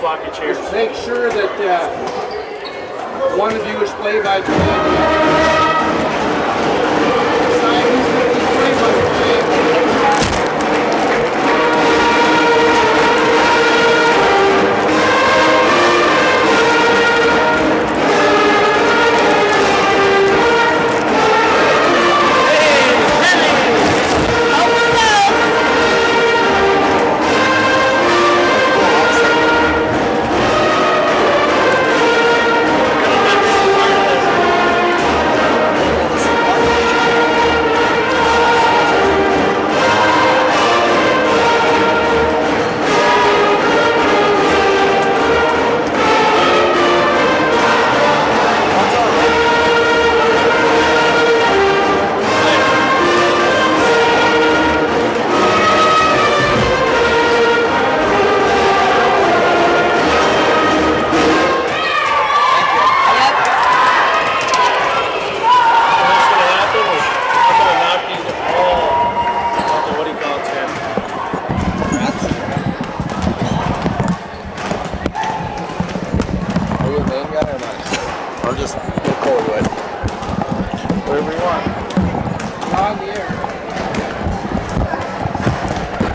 swap your chairs. Just make sure that one of you is play-by-play.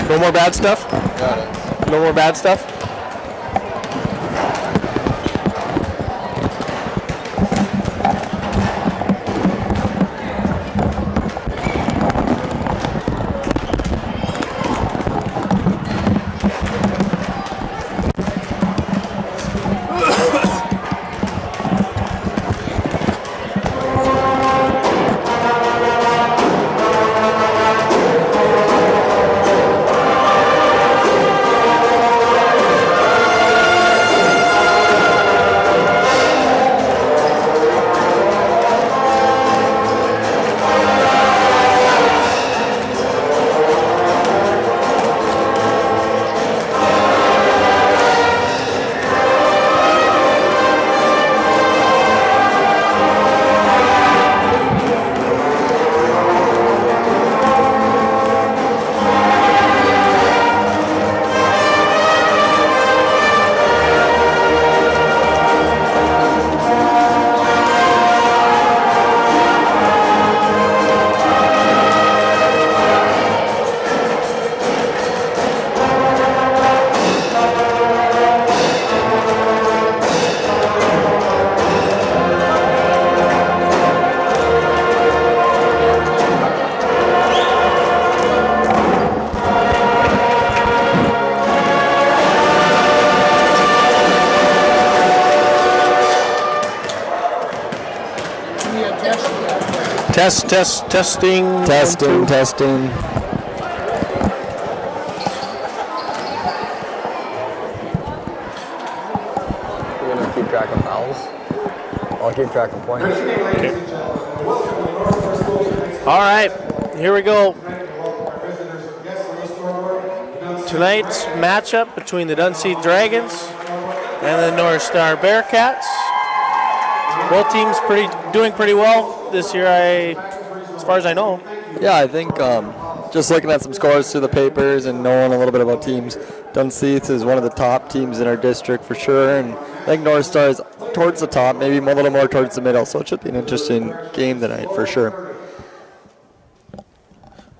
No more bad stuff? Got it. No more bad stuff? Testing. Testing. You're gonna keep track of fouls? I'll keep track of points. Okay. All right, here we go. Tonight's matchup between the Dunseith Dragons and the North Star Bearcats. Both teams doing pretty well this year, as far as I know. Yeah, I think just looking at some scores through the papers and knowing a little bit about teams, Dunseith is one of the top teams in our district for sure, and I think North Star is towards the top, maybe a little more towards the middle, so it should be an interesting game tonight for sure.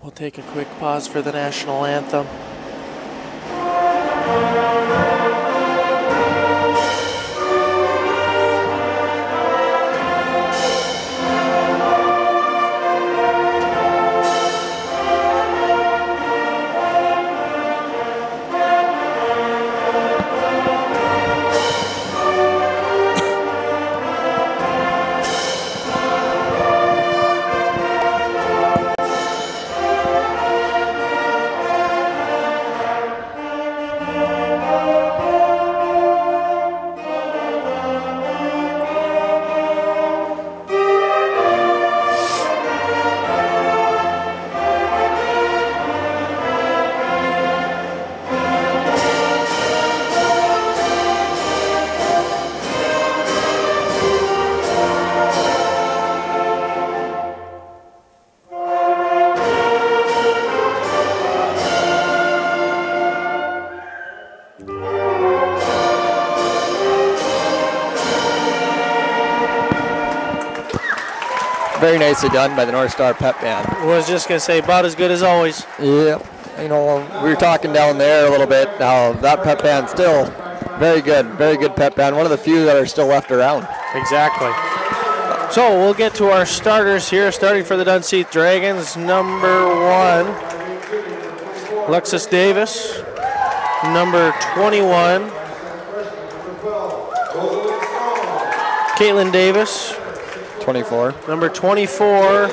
We'll take a quick pause for the national anthem. Very nicely done by the North Star Pep Band. I was just going to say, about as good as always. Yep. You know, we were talking down there a little bit. Now, that Pep Band still very good Pep Band. One of the few that are still left around. Exactly. So we'll get to our starters here, starting for the Dunseith Dragons. Number 1, Alexis Davis. Number 21, Caitlin Davis. 24. Number 24,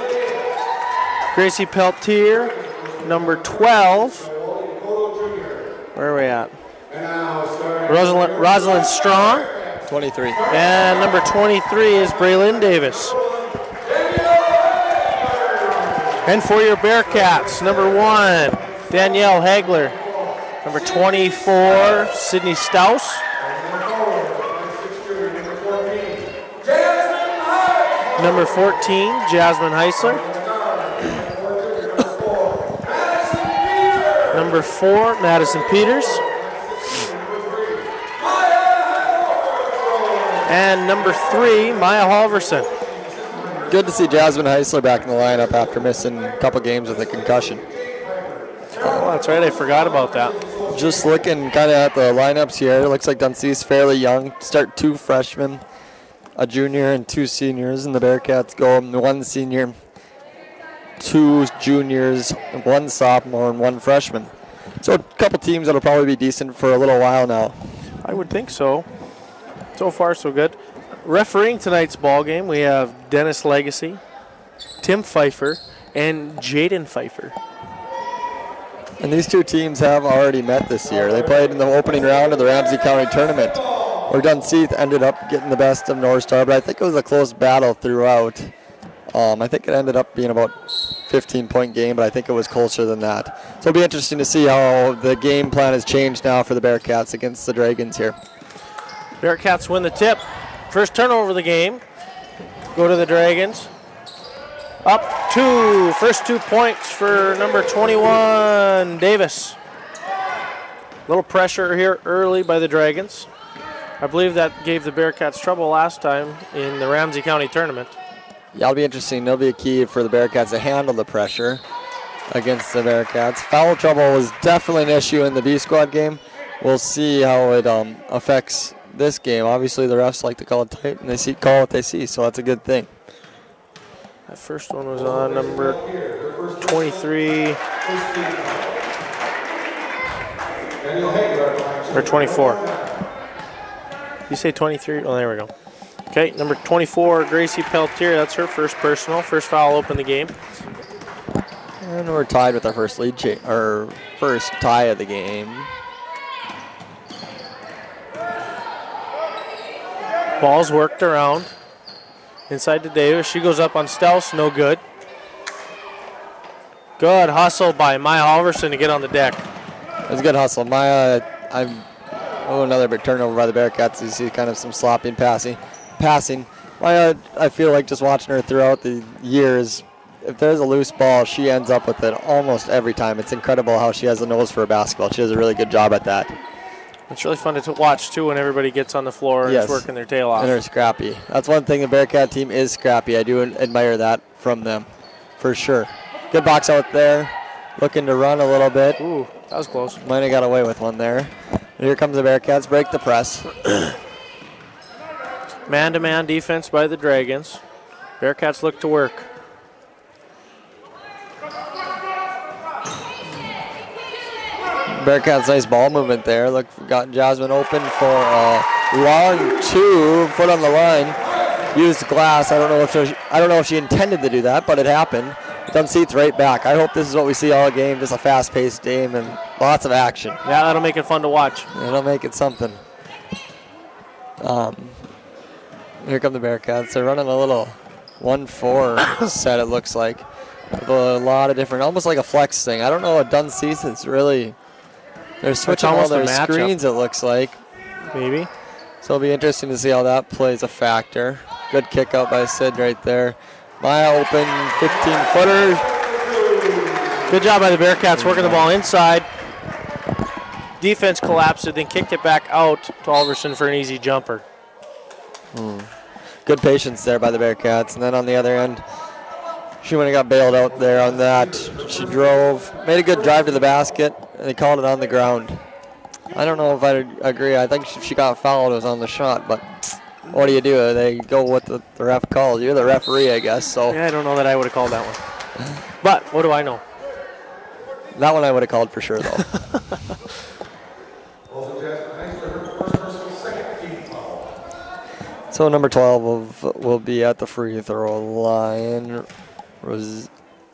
Gracie Peltier. Number 12, where are we at? Rosalind Strong. 23. And number 23 is Braylon Davis. And for your Bearcats, number 1, Danielle Hagler. Number 24, Sydney Staus. Number 14, Jasmine Heisler. Number 4, Madison Peters. And number 3, Maya Halverson. Good to see Jasmine Heisler back in the lineup after missing a couple games with a concussion. Oh, that's right. I forgot about that. Just looking kind of at the lineups here, it looks like Dunseith's fairly young. Start 2 freshmen, a junior and 2 seniors, and the Bearcats go 1 senior, 2 juniors, 1 sophomore, and 1 freshman. So a couple teams that'll probably be decent for a little while now. I would think so. So far, so good. Refereeing tonight's ball game, we have Dennis Legacy, Tim Pfeiffer, and Jaden Pfeiffer. And these 2 teams have already met this year. They played in the opening round of the Ramsey County Tournament, where Dunseith ended up getting the best of North Star, but I think it was a close battle throughout. I think it ended up being about a 15-point game, but I think it was closer than that. So it'll be interesting to see how the game plan has changed now for the Bearcats against the Dragons here. Bearcats win the tip. First turnover of the game. Go to the Dragons. Up 2. First 2 points for number 21, Davis. Little pressure here early by the Dragons. I believe that gave the Bearcats trouble last time in the Ramsey County Tournament. Yeah, it'll be interesting. That'll be a key for the Bearcats to handle the pressure against the Bearcats. Foul trouble was definitely an issue in the B squad game. We'll see how it affects this game. Obviously, the refs like to call it tight, and they call what they see, so that's a good thing. That first one was on number 23 or 24. You say 23? Oh, there we go. Okay, number 24, Gracie Peltier. That's her first personal. First foul open the game. And we're tied with our first first tie of the game. Ball's worked around. Inside to Davis. She goes up on Staus. No good. Good hustle by Maya Halverson to get on the deck. It was a good hustle. Maya, another big turnover by the Bearcats. You see kind of some sloppy passing. Maya, I feel like just watching her throughout the years, if there's a loose ball, she ends up with it almost every time. It's incredible how she has a nose for a basketball. She does a really good job at that. It's really fun to watch, too, when everybody gets on the floor and is working their tail off. And they're scrappy. That's one thing the Bearcat team is scrappy. I do admire that from them, for sure. Good box out there. Looking to run a little bit. Ooh, that was close. Might have got away with one there. And here comes the Bearcats. Break the press. Man-to-man defense by the Dragons. Bearcats look to work. Bearcats nice ball movement there. Look, got Jasmine open for a long 2, foot on the line. Used glass. I don't know if she intended to do that, but it happened. Dunseith right back. I hope this is what we see all game, just a fast-paced game and lots of action. Yeah, that'll make it fun to watch. It'll make it something. Here come the Bearcats. They're running a little 1-4 set, it looks like. With a lot of different, almost like a flex thing. I don't know what Dunseith is really. They're switching all their screens, it looks like. Maybe. So it'll be interesting to see how that plays a factor. Good kick out by Sid right there. Maya open 15-footer. Good job by the Bearcats working the ball inside. Defense collapsed it, then kicked it back out to Alverson for an easy jumper. Good patience there by the Bearcats. And then on the other end, She went and got bailed out there on that. She drove, made a good drive to the basket, and they called it on the ground. I don't know if I agree. I think she got fouled. It was on the shot, but what do? They go with the ref calls. You're the referee, I guess. So yeah, I don't know that I would have called that one. But what do I know? That one I would have called for sure, though. So number 12 will be at the free throw line.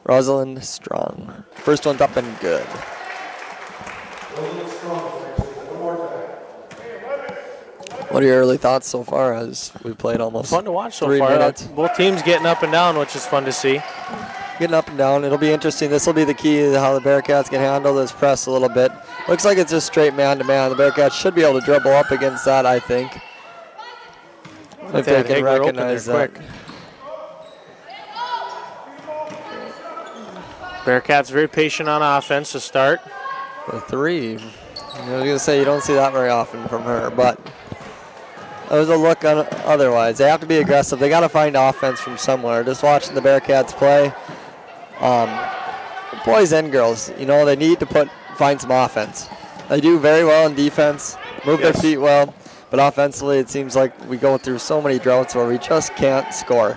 Rosalind Strong. First one's up and good. What are your early thoughts so far as we played almost fun to watch so 3 far. minutes? Both teams getting up and down, which is fun to see. Getting up and down. It'll be interesting. This will be the key to how the Bearcats can handle this press a little bit. Looks like it's just straight man-to-man. The Bearcats should be able to dribble up against that, I think. If they can recognize that. Quick. Bearcats very patient on offense to start. The 3. I was going to say you don't see that very often from her, but it was a look on otherwise. They have to be aggressive. They got to find offense from somewhere. Just watching the Bearcats play, boys and girls, they need to find some offense. They do very well in defense, move their feet well, but offensively it seems like we go through so many droughts where we just can't score.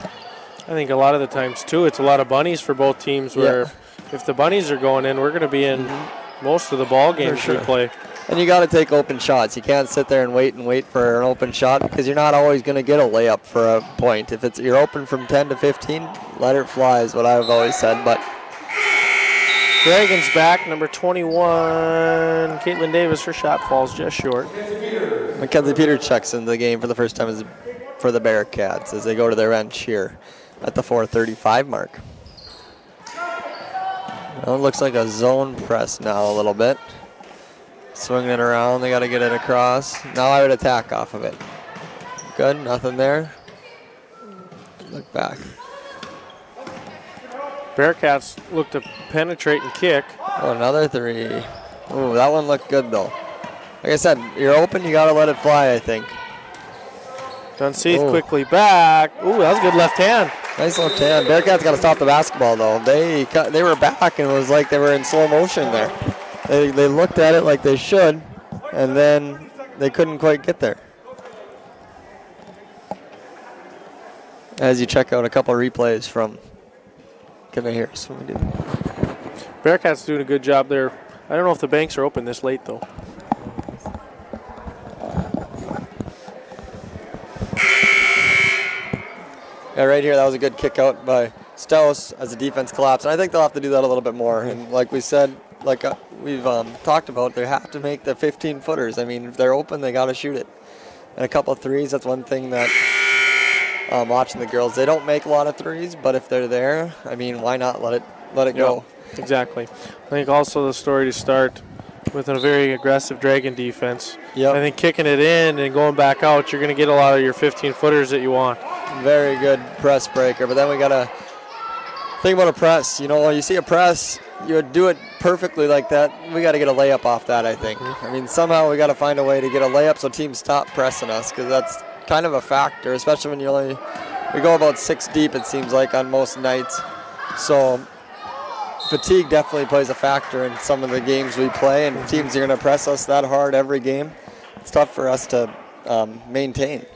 I think a lot of the times, too, it's a lot of bunnies for both teams where if the bunnies are going in, we're going to be in most of the ball games we play. And you got to take open shots. You can't sit there and wait for an open shot because you're not always going to get a layup for a point. If you're open from 10 to 15, let it fly is what I've always said. But Dragons back, number 21, Caitlin Davis. Her shot falls just short. Mackenzie Peter checks into the game for the first time for the Bearcats as they go to their bench here at the 4:35 mark. Well, it looks like a zone press now a little bit. Swinging it around, they got to get it across. Now I would attack off of it. Good, nothing there. Look back. Bearcats look to penetrate and kick. Oh, another 3. Ooh, that one looked good though. Like I said, you're open, you got to let it fly, I think. Dunseith quickly back. Ooh, that was a good left hand. Nice left hand. Bearcats got to stop the basketball though. They were back and it was like they were in slow motion there. They looked at it like they should, and then they couldn't quite get there. As you check out a couple replays from Kevin Harris. Bearcats doing a good job there. I don't know if the banks are open this late, though. Yeah, right here, that was a good kick out by Stouse as the defense collapsed. And I think they'll have to do that a little bit more. And like we said, we've talked about, they have to make the 15-footers. I mean, if they're open, they got to shoot it. And a couple of threes, that's one thing that watching the girls, they don't make a lot of threes, but if they're there, I mean, why not let it go? Exactly. I think also the story to start with a very aggressive Dragon defense. Yep. I think kicking it in and going back out, you're going to get a lot of your 15-footers that you want. Very good press breaker, but then we got to think about a press. When you see a press, you would do it perfectly like that. We got to get a layup off that, I think. I mean, somehow we got to find a way to get a layup so teams stop pressing us, because that's kind of a factor, especially when we go about 6 deep, it seems like, on most nights. So fatigue definitely plays a factor in some of the games we play, and teams are going to press us that hard every game. It's tough for us to maintain.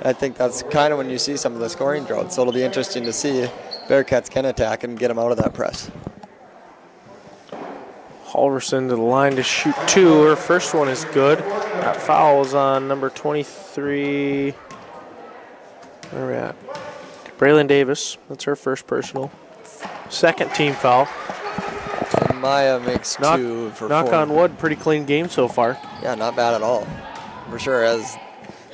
I think that's kind of when you see some of the scoring drought. So it'll be interesting to see if Bearcats can attack and get them out of that press. Halverson to the line to shoot 2. Her first one is good. That foul is on number 23. Where are we at? Braylon Davis. That's her first personal. Second team foul. Maya makes 2 for 4. Knock on wood, pretty clean game so far. Yeah, not bad at all. For sure, as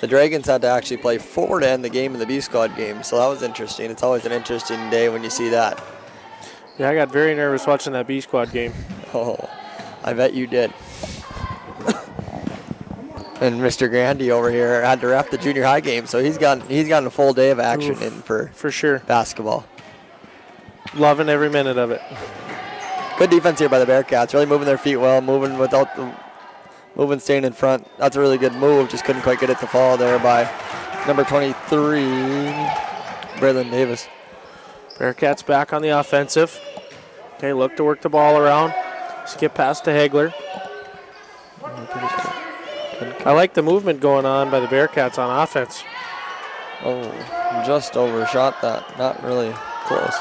the Dragons had to actually play 4 to end the game in the B squad game, so that was interesting. It's always an interesting day when you see that. Yeah, I got very nervous watching that B squad game. Oh, I bet you did. And Mr. Grandy over here had to ref the junior high game, so he's gotten a full day of action in for sure basketball. Loving every minute of it. Good defense here by the Bearcats, really moving their feet well, moving, staying in front. That's a really good move, just couldn't quite get it to fall there by number 23, Braylon Davis. Bearcats back on the offensive. Okay, look to work the ball around. Skip past to Hegler. I like the movement going on by the Bearcats on offense. Oh, just overshot that. Not really close.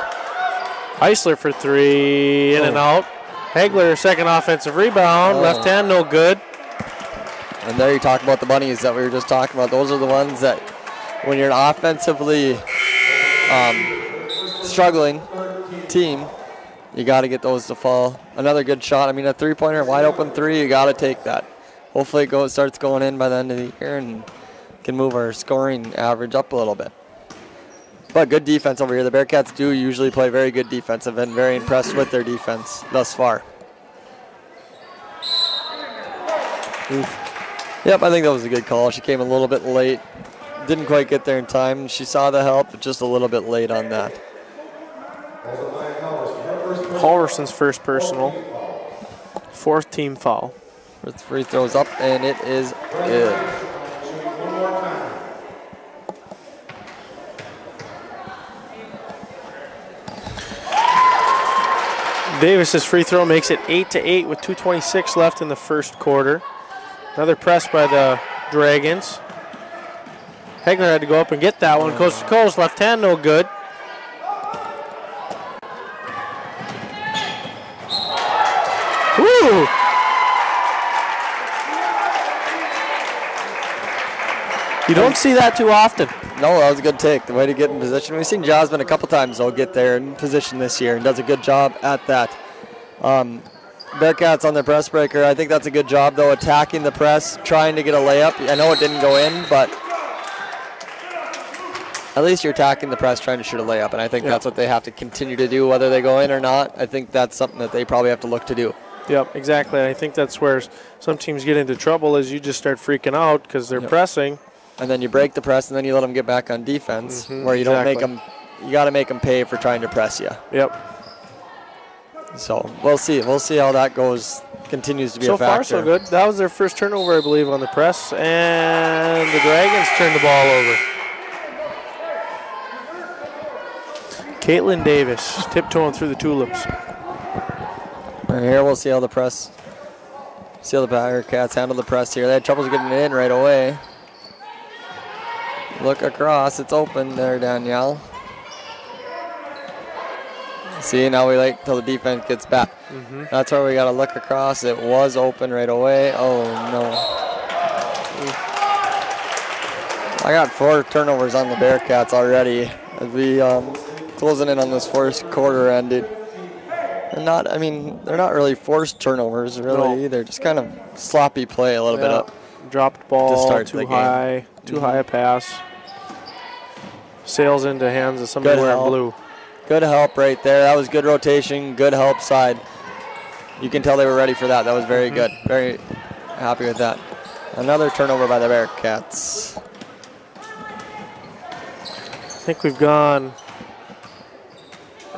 Heisler for three, in and out. Hegler, second offensive rebound. Left hand, no good. And there you talk about the bunnies that we were just talking about. Those are the ones that when you're an offensively struggling team, you got to get those to fall. Another good shot. I mean, a three-pointer, wide open three, you got to take that. Hopefully it starts going in by the end of the year and can move our scoring average up a little bit. But good defense over here. The Bearcats do usually play very good defense. I've been very impressed with their defense thus far. Yep, I think that was a good call. She came a little bit late. Didn't quite get there in time. She saw the help, but just a little bit late on that. Halverson's first personal. Fourth team foul. Free throws up, and it is good. Davis's free throw makes it 8-8 with 2:26 left in the first quarter. Another press by the Dragons. Hegler had to go up and get that one. Coast to coast, left hand, no good. Woo! You don't see that too often. No, that was a good take. The way to get in position. We've seen Jasmine a couple times, though, get there in position this year and does a good job at that. Bearcats on their press breaker. I think that's a good job, though, attacking the press, trying to get a layup. I know it didn't go in, but at least you're attacking the press, trying to shoot a layup, and I think that's what they have to continue to do, whether they go in or not. I think that's something that they probably have to look to do. Yep, exactly. I think that's where some teams get into trouble is you just start freaking out because they're pressing. And then you break the press, and then you let them get back on defense, where you don't make them. You got to make them pay for trying to press you. Yep. So we'll see. We'll see how that goes. Continues to be a factor. So far, so good. That was their first turnover, I believe, on the press, and the Dragons turned the ball over. Caitlin Davis tiptoeing through the tulips. Right here, we'll see how the press. See how the Bearcats handle the press here. They had trouble getting it in right away. Look across. It's open there, Danielle. See, now we wait till the defense gets back. That's where we got to look across. It was open right away. Oh, no. I got 4 turnovers on the Bearcats already. As we closing in on this first quarter ended. They're not really forced turnovers, really, either. Just kind of sloppy play a little bit up. Dropped ball, to start too high, too high a pass. Sails into hands of somebody wearing blue. Good help right there. That was good rotation, good help side. You can tell they were ready for that. That was very good. Very happy with that. Another turnover by the Bearcats. I think we've gone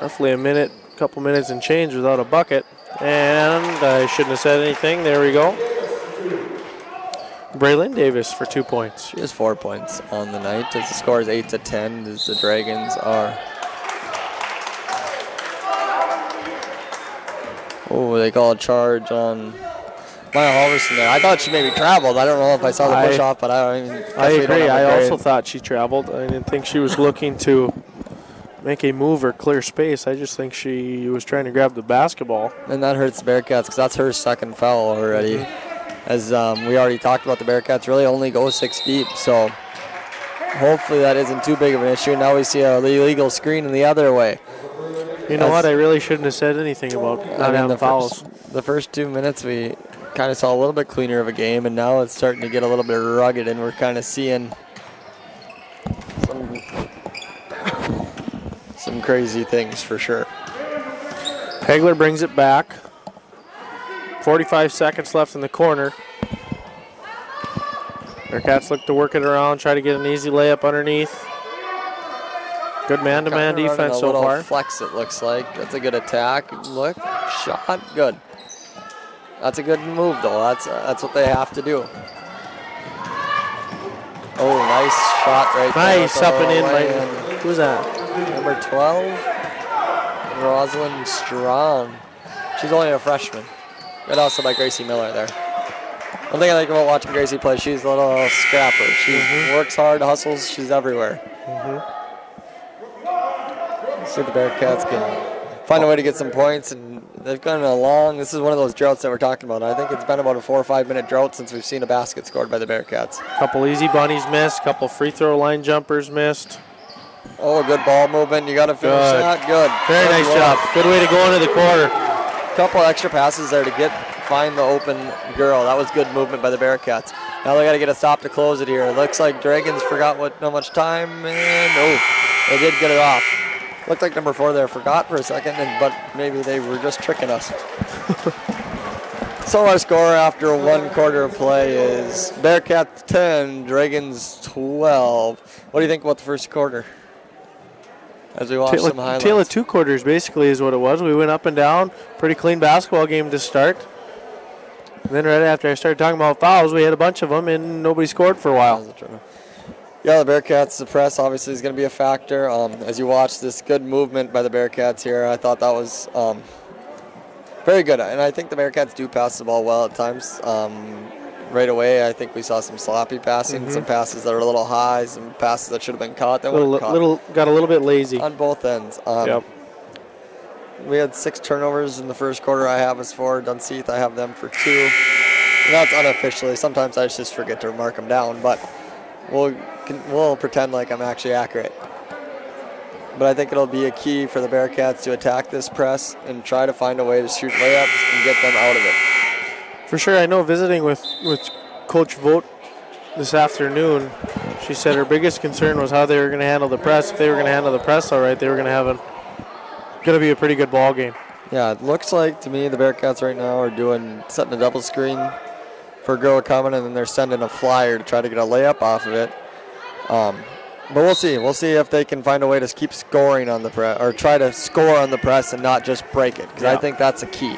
roughly a couple minutes and change without a bucket. And I shouldn't have said anything. There we go. Braylon Davis for 2 points. She has 4 points on the night. As the score is 8-10, as the Dragons are. Oh, they call a charge on Maya Halverson there. I thought she maybe traveled. I don't know if I saw the push off, but I agree. I also thought she traveled. I didn't think she was looking to make a move or clear space. I just think she was trying to grab the basketball. And that hurts the Bearcats because that's her second foul already. As we already talked about, the Bearcats really only go 6 deep, so hopefully that isn't too big of an issue. Now we see a illegal screen in the other way. You know what? I really shouldn't have said anything about not having fouls. The first 2 minutes we kind of saw a little bit cleaner of a game, and now it's starting to get a little bit rugged, and we're kind of seeing some crazy things for sure. Hegler brings it back. 45 seconds left in the corner. Bearcats look to work it around, try to get an easy layup underneath. Good man-to-man defense so far. Flex, it looks like. That's a good attack. Look, shot, good. That's a good move, though. That's what they have to do. Oh, nice shot right there. Nice up and in. Who's that? Number 12, Rosalind Strong. She's only a freshman. Good also by Gracie Miller there. One thing I like about watching Gracie play, she's a little scrapper. She works hard, hustles, she's everywhere. See if the Bearcats can find a way to get some points, and they've gone along. This is one of those droughts that we're talking about. I think it's been about a 4 or 5 minute drought since we've seen a basket scored by the Bearcats. Couple easy bunnies missed, couple free throw line jumpers missed. Oh, good ball movement. You got to finish that. Good. Very nice job. Good way to go into the quarter. Couple extra passes there to find the open girl. That was good movement by the Bearcats. Now they got to get a stop to close it here. Looks like Dragons forgot how much time, and they did get it off. Looked like number 4 there forgot for a second, but maybe they were just tricking us. So our score after 1 quarter of play is Bearcats 10, Dragons 12. What do you think about the first quarter? As we watch some highlights. Tale of 2 quarters basically is what it was. We went up and down. Pretty clean basketball game to start. And then right after I started talking about fouls, we had a bunch of them and nobody scored for a while. Yeah, the Bearcats, the press obviously is going to be a factor. As you watch this good movement by the Bearcats here, I thought that was very good. And I think the Bearcats do pass the ball well at times. Right away, I think we saw some sloppy passing, some passes that are a little high, some passes that should have been caught that weren't caught. Got a little bit lazy. On both ends. We had 6 turnovers in the first quarter. I have us 4. Dunseith, I have them for 2. And that's unofficially. Sometimes I just forget to mark them down, but we'll pretend like I'm actually accurate. But I think it'll be a key for the Bearcats to attack this press and try to find a way to shoot layups and get them out of it. For sure, I know visiting with Coach Vogt this afternoon, she said her biggest concern was how they were going to handle the press. If they were going to handle the press all right, they were going to be a pretty good ball game. Yeah, it looks like to me the Bearcats right now are setting a double screen for a girl coming, and then they're sending a flyer to try to get a layup off of it. But we'll see. We'll see if they can find a way to keep scoring on the press, or try to score on the press and not just break it, because I think that's a key.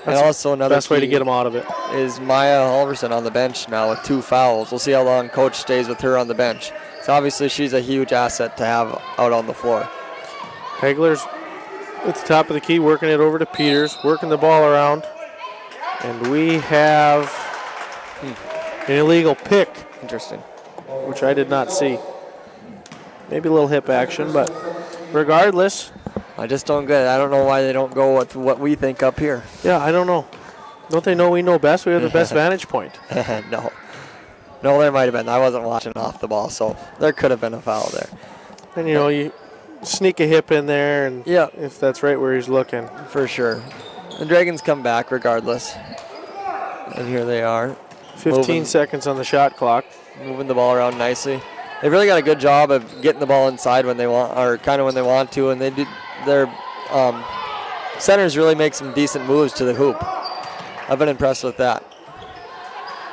And also another best way to get them out of it is Maya Halverson on the bench now with 2 fouls. We'll see how long Coach stays with her on the bench. So obviously she's a huge asset to have out on the floor. Hegler's at the top of the key, working it over to Peters, working the ball around. And we have an illegal pick. Interesting. Which I did not see. Maybe a little hip action, but regardless. I just don't get it. I don't know why they don't go with what we think up here. Yeah, I don't know. Don't they know we know best? We have the best vantage point. No, there might have been. I wasn't watching off the ball, so there could have been a foul there. And, you sneak a hip in there, and if that's right where he's looking. For sure. The Dragons come back regardless. And here they are. 15 seconds on the shot clock. Moving the ball around nicely. They've really got a good job of getting the ball inside when they want, or kind of when they want to, and they do. Their centers really make some decent moves to the hoop. I've been impressed with that.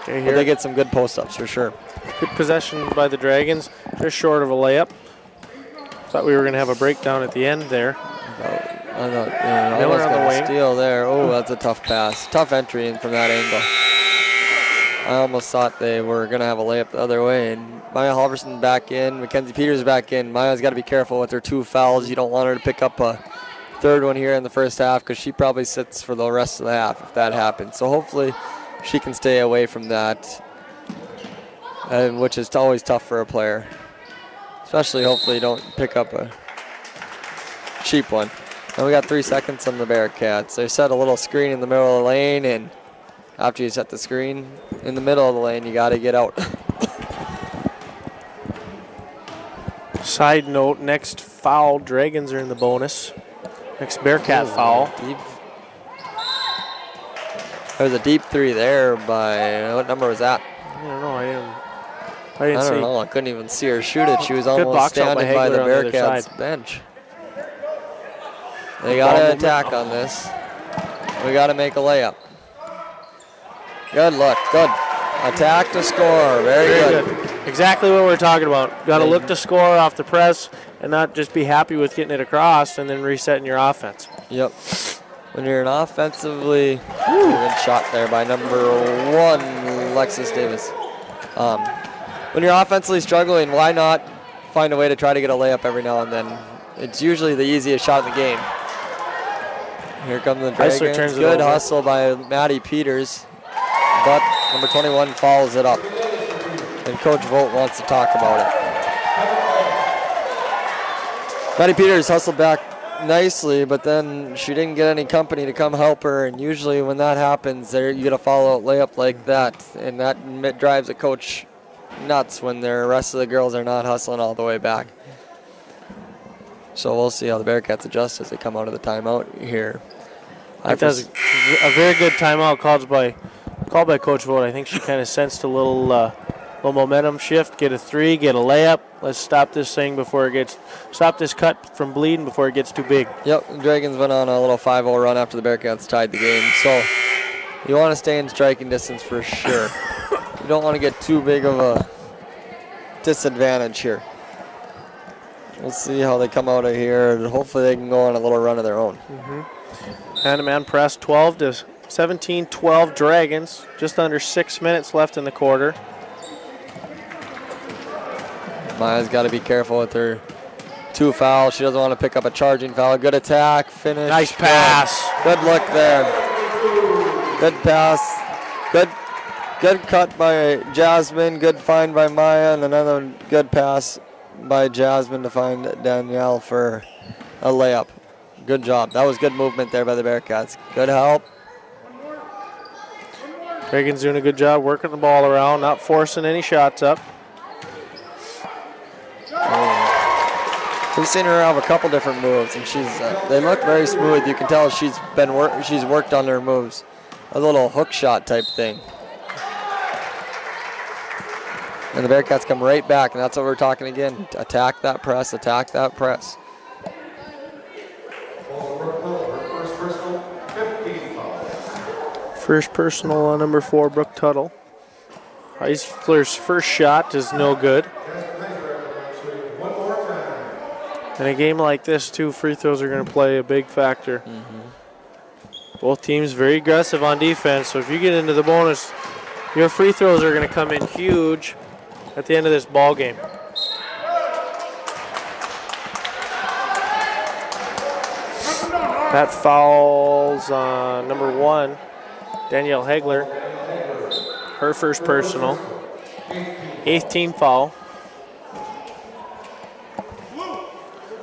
Okay, but they get some good post-ups for sure. Good possession by the Dragons. Just short of a layup. Thought we were going to have a breakdown at the end there. I thought, almost got a steal there. Oh, that's a tough pass. Tough entry in from that angle. I almost thought they were going to have a layup the other way. And Maya Halverson back in. Mackenzie Peters back in. Maya's got to be careful with her 2 fouls. You don't want her to pick up a 3rd one here in the first half, because she probably sits for the rest of the half if that happens. So hopefully she can stay away from that, which is always tough for a player. Especially hopefully you don't pick up a cheap one. And we got 3 seconds on the Bearcats. They set a little screen in the middle of the lane, and after you set the screen in the middle of the lane, you got to get out. Side note, next foul, Dragons are in the bonus. Next Bearcat foul. There's a deep 3 there by, what number was that? I don't know. I don't know. I couldn't even see her shoot it. She was almost standing by the Bearcats bench. They got to attack on this. We got to make a layup. Good look. Good. Attack to score. Very good. Exactly what we're talking about. Got to look to score off the press and not just be happy with getting it across and then resetting your offense. Yep. When you're an offensively good shot there by number 1, Lexus Davis. When you're offensively struggling, why not find a way to try to get a layup every now and then? it's usually the easiest shot in the game. Here come the Dragons. Good hustle by Maddie Peters, but number 21 follows it up. And Coach Volt wants to talk about it. Maddie Peters hustled back nicely, but then she didn't get any company to come help her. And usually when that happens, there you get a follow-out layup like that, and that drives a coach nuts when the rest of the girls are not hustling all the way back. So we'll see how the Bearcats adjust as they come out of the timeout here. I think that's a very good timeout called by Coach Vogt. I think she kind of sensed a little momentum shift, get a three, get a layup. Let's stop this thing stop this cut from bleeding before it gets too big. Yep, the Dragons went on a little 5-0 run after the Bearcats tied the game. So you want to stay in striking distance for sure. You don't want to get too big of a disadvantage here. We'll see how they come out of here, and hopefully they can go on a little run of their own. Man-to-man press, 12 to 17-12 Dragons. Just under 6 minutes left in the quarter. Maya's got to be careful with her 2 fouls. She doesn't want to pick up a charging foul. Good attack, finish. Nice pass. Good look there. Good pass. Good cut by Jasmine. Good find by Maya, and another good pass by Jasmine to find Danielle for a layup. Good job. That was good movement there by the Bearcats. Good help. Dragons doing a good job working the ball around, not forcing any shots up. We've seen her have a couple different moves, and they look very smooth. You can tell she's worked on her moves. A little hook shot type thing. And the Bearcats come right back, and that's what we're talking again. Attack that press, attack that press. First personal on number 4, Brooke Tuttle. Heisler's first shot is no good. In a game like this, 2 free throws are going to play a big factor. Both teams very aggressive on defense, so if you get into the bonus, your free throws are going to come in huge at the end of this ball game. That fouls on number 1, Danielle Hegler. Her first personal. 8th team foul.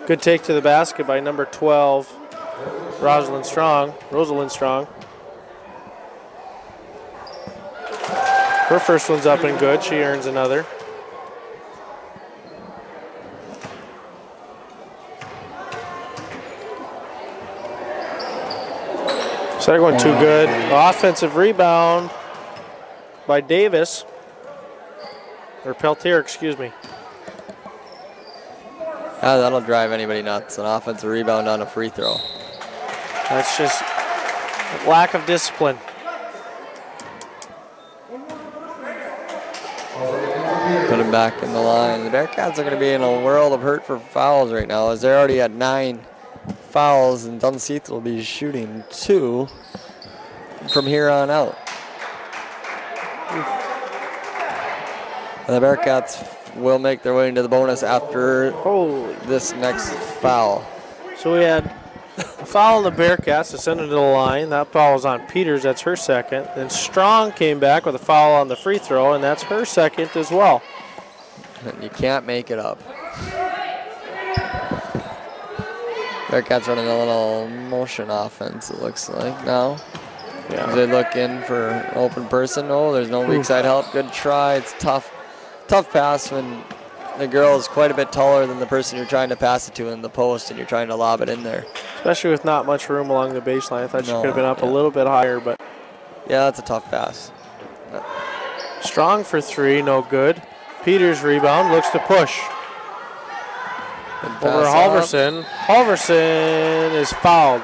Good take to the basket by number 12, Rosalind Strong. Her first one's up and good. She earns another. So they're going too good. Offensive rebound by Davis, or Peltier, excuse me. That'll drive anybody nuts. An offensive rebound on a free throw. That's just lack of discipline. Put him back in the line. The Bearcats are going to be in a world of hurt for fouls right now, as they're already at 9 fouls, and Dunseith will be shooting 2 from here on out. And the Bearcats will make their way into the bonus after this next foul. So we had a foul on the Bearcats to send it to the line. That foul was on Peters. That's her second. Then Strong came back with a foul on the free throw, and that's her second as well. And you can't make it up. Bearcats running a little motion offense, it looks like now. Yeah. They look in for an open person. Oh, there's no weak side help. Good try. It's tough pass when the girl is quite a bit taller than the person you're trying to pass it to in the post, and you're trying to lob it in there. Especially with not much room along the baseline. I thought she could have been up a little bit higher, but. Yeah, that's a tough pass. Strong for 3, no good. Peters rebound, looks to push. Over Halverson. Halverson is fouled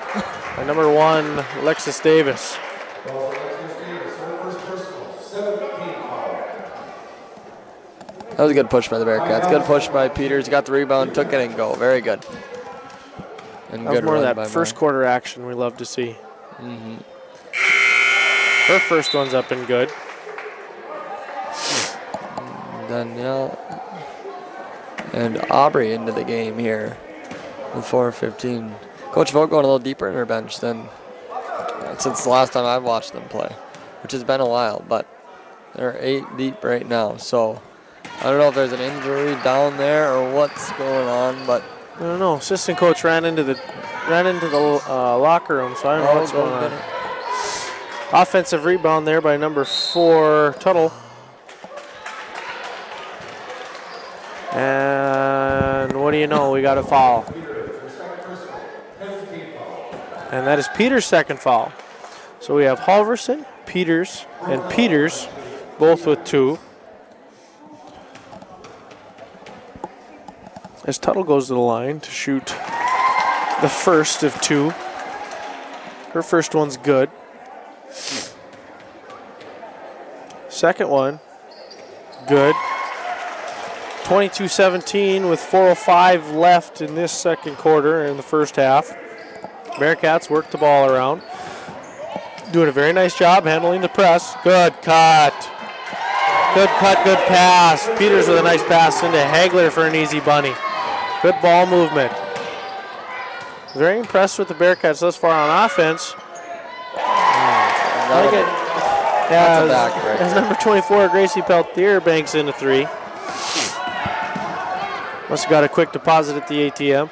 by number 1, Alexis Davis. That was a good push by the Bearcats. Good push by Peters. Got the rebound, took it and go. Very good. And that was more of that first quarter action we love to see. Her first one's up and good. Danielle and Aubrey into the game here. with 4:15. Coach Vogt going a little deeper in her bench than since the last time I've watched them play, which has been a while, but they're 8 deep right now. So I don't know if there's an injury down there or what's going on, but I don't know. Assistant coach ran into the locker room, so I don't know what's going on. Offensive rebound there by number 4, Tuttle. And what do you know? We got a foul. And that is Peters' second foul. So we have Halverson, Peters, and Peters, both with 2. As Tuttle goes to the line to shoot the first of 2. Her first one's good. Second one, good. 22-17 with 4:05 left in this second quarter in the first half. Bearcats work the ball around. Doing a very nice job handling the press. Good cut. Good cut, good pass. Peters with a nice pass into Hagler for an easy bunny. Good ball movement. Very impressed with the Bearcats thus far on offense. As number 24, Gracie Peltier banks in a 3. Must have got a quick deposit at the ATM.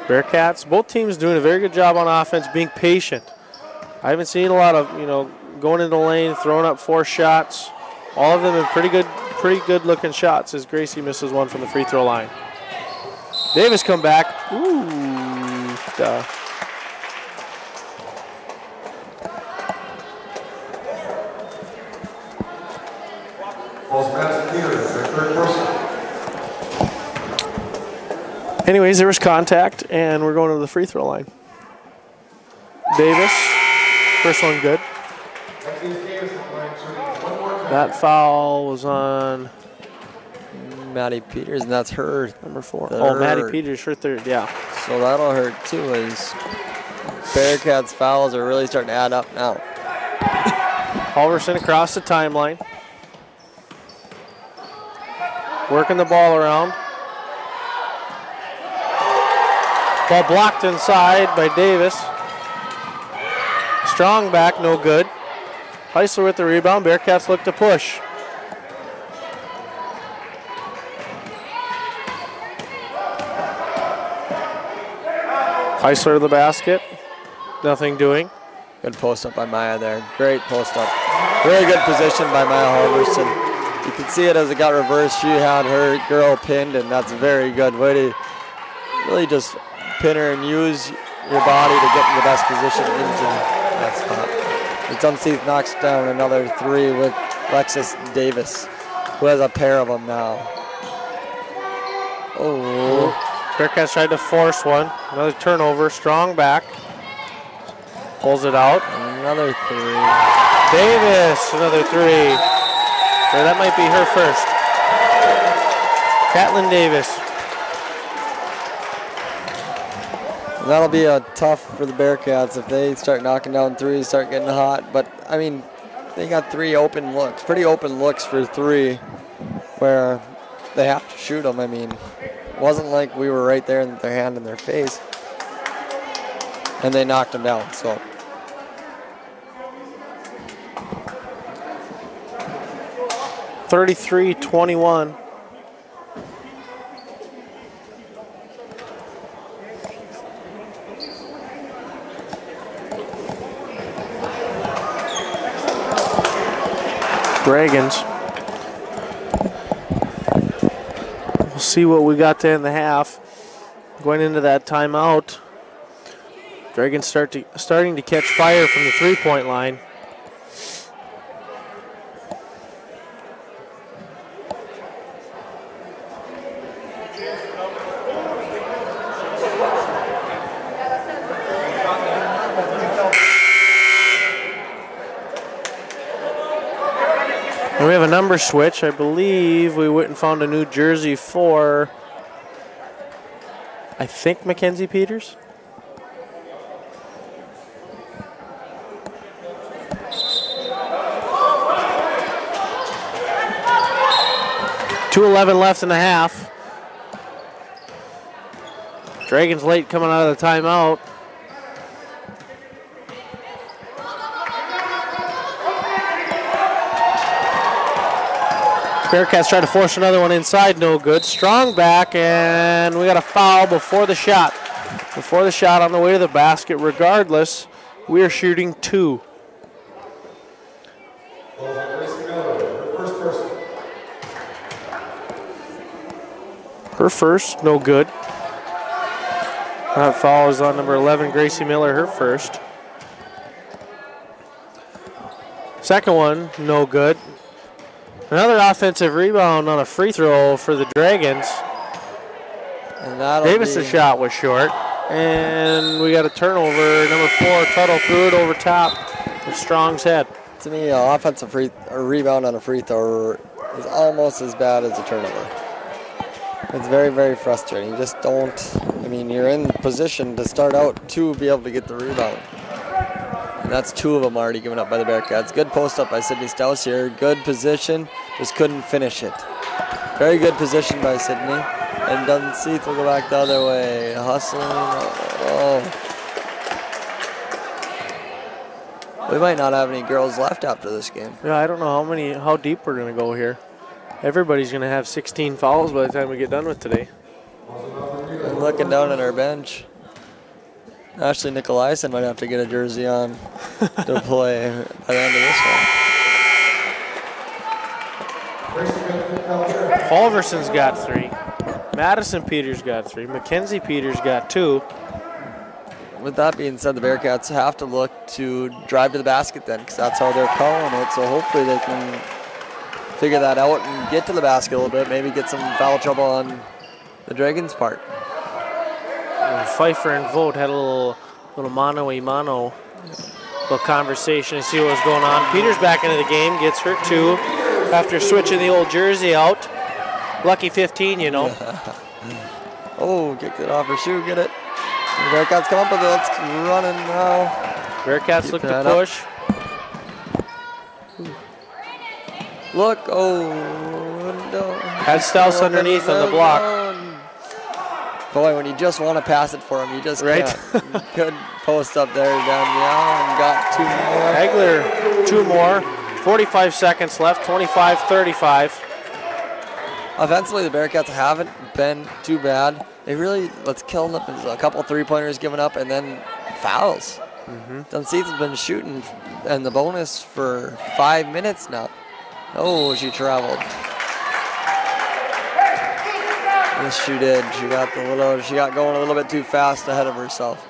Bearcats, both teams doing a very good job on offense, being patient. I haven't seen a lot of, going into the lane, throwing up 4 shots. All of them in pretty good looking shots as Gracie misses one from the free throw line. Davis come back. Ooh. Anyways, there was contact, and we're going to the free throw line. Davis, first one good. That foul was on Maddie Peters, and that's her number 4. Third. Oh, Maddie Peters, her 3rd, yeah. So that'll hurt too, as Bearcats fouls are really starting to add up now. Halverson across the timeline. Working the ball around. Ball blocked inside by Davis. Strong back, no good. Heisler with the rebound. Bearcats look to push. Heisler the basket. Nothing doing. Good post up by Maya there. Great post up. Very good position by Maya Halverson. You can see it as it got reversed. She had her girl pinned, and that's very good. Way to really just pin her and use your body to get in the best position into that spot. As Dunseith knocks down another 3 with Lexus Davis, who has a pair of them now. Oh. Bearcats tried to force one. Another turnover. Strong back. Pulls it out. Another 3. Davis, another 3. Or that might be her first. Catlin Davis. That'll be tough for the Bearcats if they start knocking down 3s, start getting hot. But, I mean, they got 3 open looks, pretty open looks for 3, where they have to shoot them. I mean, it wasn't like we were right there in their hand in their face. And they knocked them down, so. (33-21). Dragons. We'll see what we got to end the half. Going into that timeout, Dragons starting to catch fire from the 3-point line. And we have a number switch. I believe we went and found a new jersey for, I think, Mackenzie Peters. 2:11 left in the half. Dragons late coming out of the timeout. Bearcats try to force another one inside, no good. Strong back, and we got a foul before the shot. Before the shot on the way to the basket. Regardless, we are shooting 2. Her first, no good. That foul is on number 11, Gracie Miller, her first. Second one, no good. Another offensive rebound on a free throw for the Dragons. And Davis' shot was short. And we got a turnover. Number 4, Tuttle threw it over top of Strong's head. To me, an offensive rebound on a free throw is almost as bad as a turnover. It's very, very frustrating. You just don't, I mean, you're in position to start out to be able to get the rebound. And that's 2 of them already given up by the Bearcats. Good post up by Sydney Stouse here. Good position, just couldn't finish it. Very good position by Sydney. And Dunseith will go back the other way. Hustling. Oh. We might not have any girls left after this game. Yeah, I don't know how deep we're going to go here. Everybody's going to have 16 fouls by the time we get done with today. I'm looking down at our bench. Ashley Nicolaisen might have to get a jersey on to play by the end of this one. Halverson's got 3. Madison Peters got 3. Mackenzie Peters got 2. With that being said, the Bearcats have to look to drive to the basket then, because that's how they're calling it. So hopefully they can figure that out and get to the basket a little bit, maybe get some foul trouble on the Dragons' part. And Pfeiffer and Vogt had a little mano-a-mano, little conversation to see what was going on. Peters back into the game, gets her 2 after switching the old jersey out. Lucky 15, you know. Oh, kicked it off her shoe, get it. The Bearcats come up with it, it's running now. Bearcats look to push. Look, oh, no. Had Stouse underneath on the block. Boy, when you just want to pass it for him, you just right? can't. Good post up there, Danielle, and got 2 more. Hegler, 2 more. 45 seconds left, 25-35. Offensively, the Bearcats haven't been too bad. They really, what's killing them is a couple 3-pointers given up and then fouls. Dunseith has been shooting and the bonus for 5 minutes now. Oh, she traveled. Yes, she did. She got going a little bit too fast ahead of herself.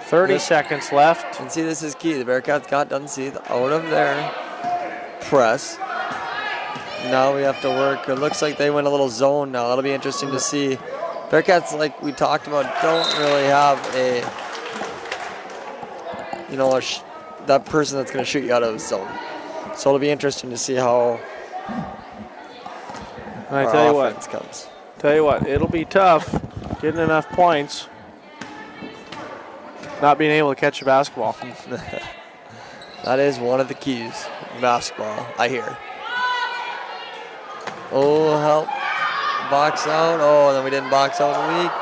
30 seconds left. And see, this is key. The Bearcats got Dunseith out of their press. Now we have to work. It looks like they went a little zone now. That'll be interesting to see. Bearcats, like we talked about, don't really have that person that's going to shoot you out of the zone. So it'll be interesting to see how our offense comes. Tell you what, it'll be tough getting enough points, not being able to catch a basketball. That is one of the keys in basketball, I hear. Oh, help. Box out. Oh, and then we didn't box out in the week.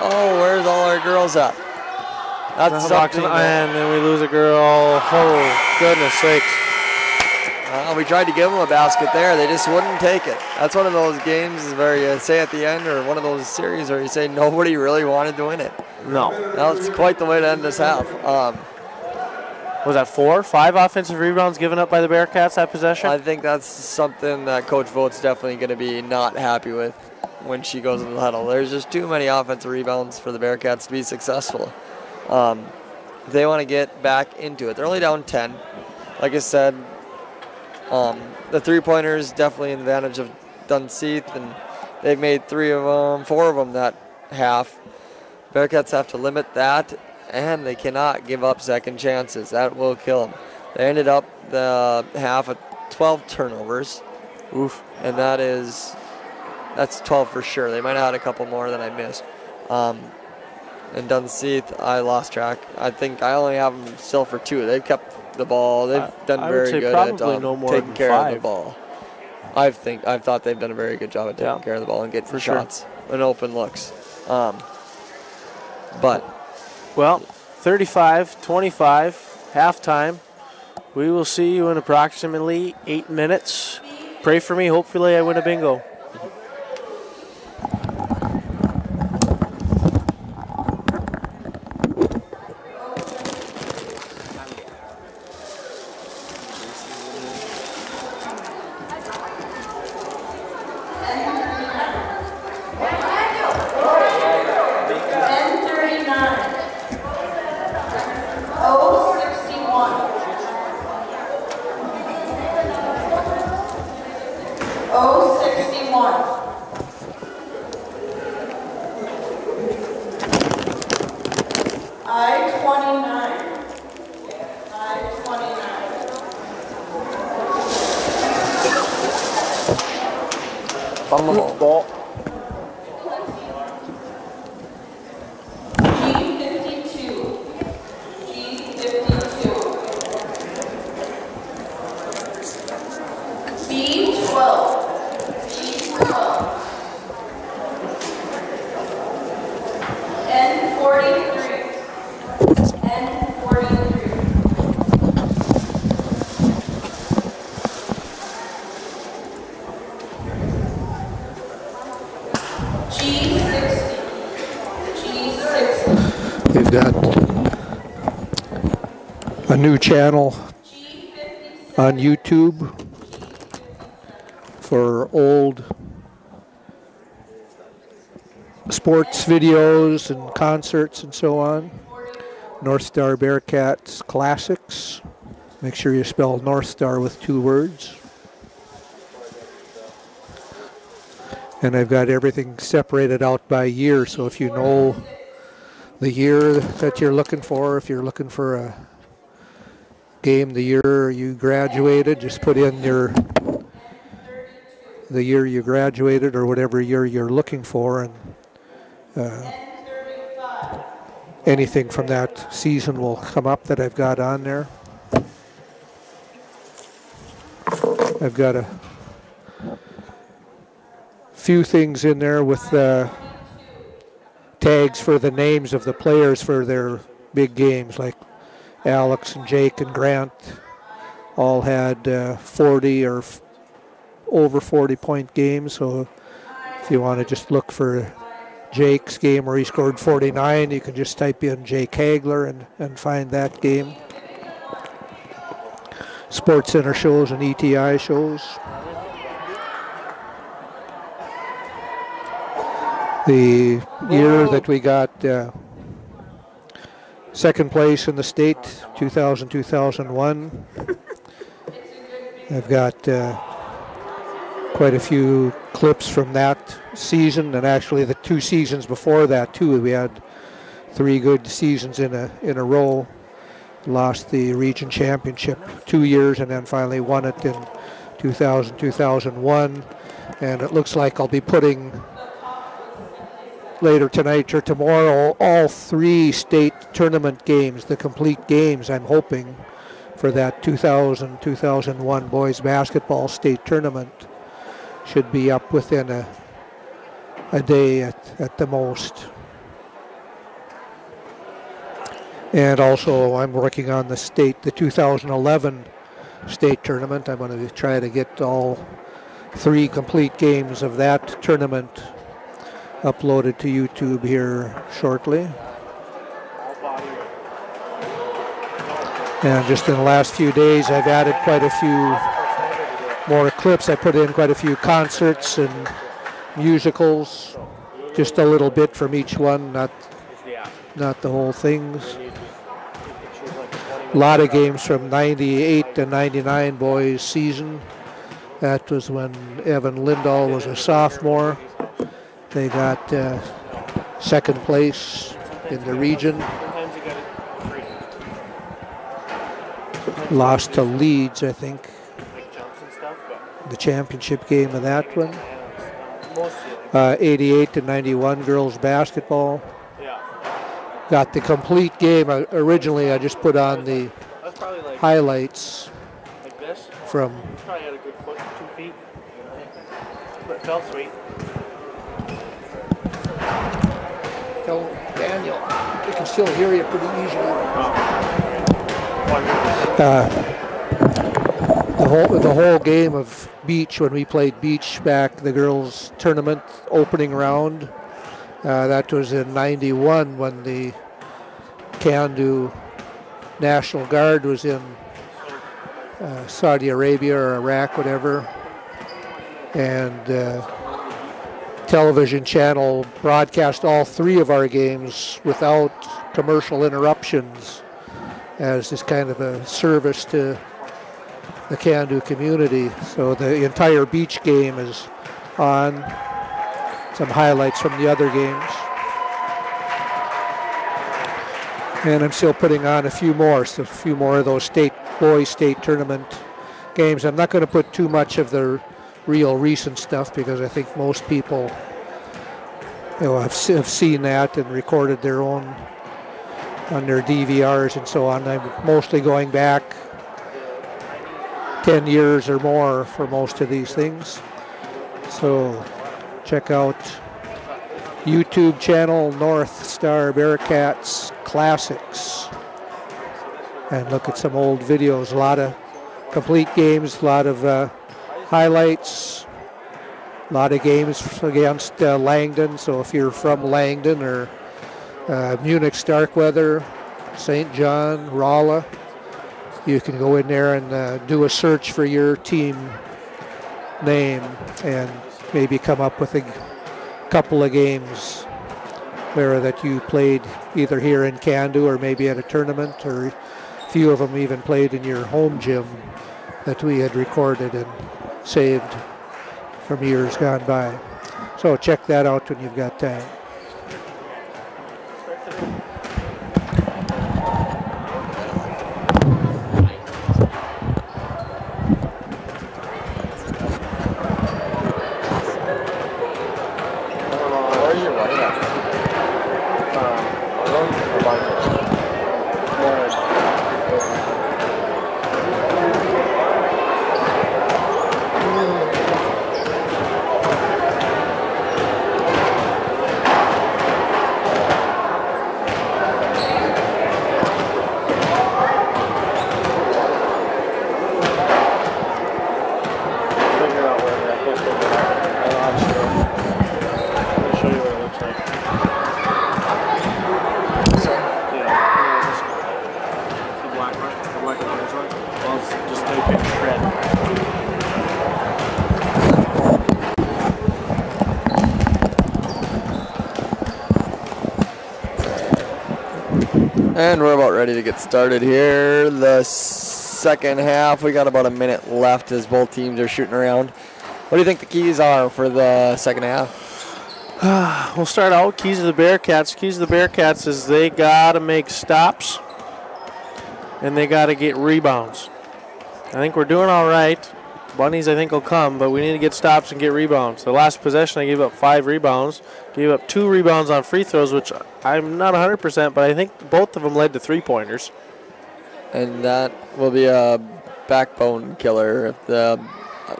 Oh, where's all our girls at? That's something. And then we lose a girl. Oh, goodness sakes. We tried to give them a basket there. They just wouldn't take it. That's one of those games where you say at the end, or one of those series where you say nobody really wanted to win it. No. That's quite the way to end this half. Was that 4, 5 offensive rebounds given up by the Bearcats that possession? I think that's something that Coach Vogt's definitely going to be not happy with when she goes into the huddle. There's just too many offensive rebounds for the Bearcats to be successful. They want to get back into it. They're only down 10. Like I said, the three-pointers definitely an advantage of Dunseith, and they've made 4 of them that half. Bearcats have to limit that, and they cannot give up second chances. That will kill them. They ended up the half at 12 turnovers. Oof. And that's 12 for sure. They might have had a couple more that I missed. And Dunseith, I lost track. I think I only have them still for 2. They've kept the ball. They've done very good at taking care of the ball. I thought they've done a very good job at taking care of the ball and getting shots and open looks. But well, 35-25, halftime. We will see you in approximately 8 minutes. Pray for me. Hopefully I win a bingo. They've got a new channel on YouTube for old sports videos and concerts and so on. North Star Bearcats Classics. Make sure you spell North Star with 2 words. And I've got everything separated out by year, so if you know the year that you're looking for, if you're looking for a game the year you graduated, just put in the year you graduated or whatever year you're looking for, and anything from that season will come up that I've got on there. I've got a few things in there with tags for the names of the players for their big games, like Alex and Jake and Grant all had 40 or over 40-point games. So if you want to just look for Jake's game where he scored 49, you can just type in Jake Hagler and find that game. Sports Center shows and ETI shows. The year that we got second place in the state, 2000-2001. I've got quite a few clips from that season, and actually the 2 seasons before that too. We had 3 good seasons in a row. Lost the region championship 2 years and then finally won it in 2000-2001. And it looks like I'll be putting later tonight or tomorrow all 3 state tournament games, the complete games, I'm hoping, for that 2000-2001 boys basketball state tournament. Should be up within a day at the most. And also I'm working on the 2011 state tournament. I'm going to try to get all 3 complete games of that tournament uploaded to YouTube here shortly. And just in the last few days, I've added quite a few more clips. I put in quite a few concerts and musicals, just a little bit from each one, not the whole things. A lot of games from 98 to 99 boys season. That was when Evan Lindahl was a sophomore. They got second place in the region. Lost to Leeds, I think. The championship game of that one. 88 to 91 girls basketball. Got the complete game. Originally, I just put on the highlights from felt sweet. Tell Daniel, we can still hear you pretty easily. The whole game of beach, when we played beach back, the girls' tournament opening round, that was in '91 when the Can-Do National Guard was in Saudi Arabia or Iraq, whatever, and television channel broadcast all 3 of our games without commercial interruptions as this kind of a service to the Can-Do community. So the entire beach game is on. Some highlights from the other games. And I'm still putting on a few more of those boys state tournament games. I'm not going to put too much of the real recent stuff because I think most people have seen that and recorded their own on their DVRs and so on. I'm mostly going back 10 years or more for most of these things. So check out YouTube channel North Star Bearcats Classics and look at some old videos. A lot of complete games, a lot of highlights, a lot of games against Langdon. So if you're from Langdon or Munich Starkweather, St. John, Rolla, you can go in there and do a search for your team name and maybe come up with a couple of games where that you played either here in Can-Do or maybe at a tournament, or a few of them even played in your home gym that we had recorded and saved from years gone by. So check that out when you've got time. And we're about ready to get started here. The second half, we got about a minute left as both teams are shooting around. What do you think the keys are for the second half? We'll start out. Keys of the Bearcats. Keys of the Bearcats is they got to make stops and they got to get rebounds. I think we're doing all right. Bunnies, I think, will come, but we need to get stops and get rebounds. The last possession, I gave up 5 rebounds. Gave up 2 rebounds on free throws, which I'm not 100%, but I think both of them led to 3-pointers. And that will be a backbone killer if the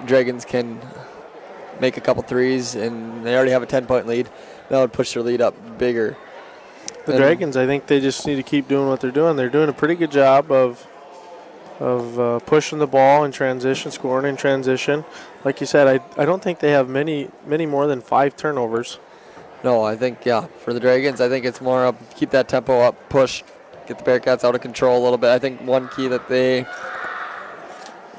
Dragons can make a couple threes, and they already have a 10-point lead. That would push their lead up bigger. The Dragons, I think they just need to keep doing what they're doing. They're doing a pretty good job of pushing the ball in transition, scoring in transition. Like you said, I don't think they have many more than 5 turnovers. No, I think, yeah, for the Dragons, I think it's more of keep that tempo up, push, get the Bearcats out of control a little bit. I think one key that they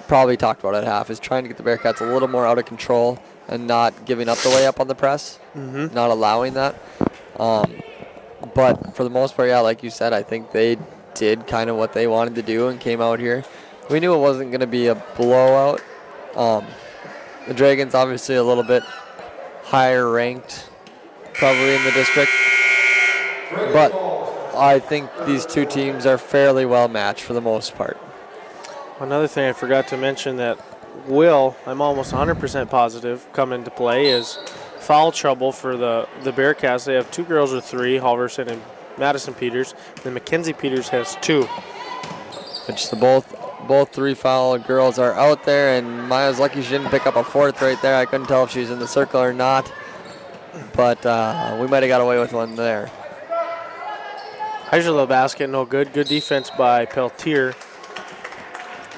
probably talked about at half is trying to get the Bearcats a little more out of control and not giving up the layup on the press, not allowing that. But for the most part, yeah, like you said, I think they did kind of what they wanted to do and came out here. We knew it wasn't going to be a blowout. The Dragons obviously a little bit higher ranked probably in the district, but I think these two teams are fairly well matched for the most part. Another thing I forgot to mention that will, I'm almost 100% positive, come into play is foul trouble for the Bearcats. They have 2 girls with 3, Halverson and Madison Peters. Then Mackenzie Peters has 2. Which the Both 3-foul girls are out there, and Maya's lucky she didn't pick up a fourth right there. I couldn't tell if she was in the circle or not, but we might have got away with one there. High little basket, no good. Good defense by Peltier.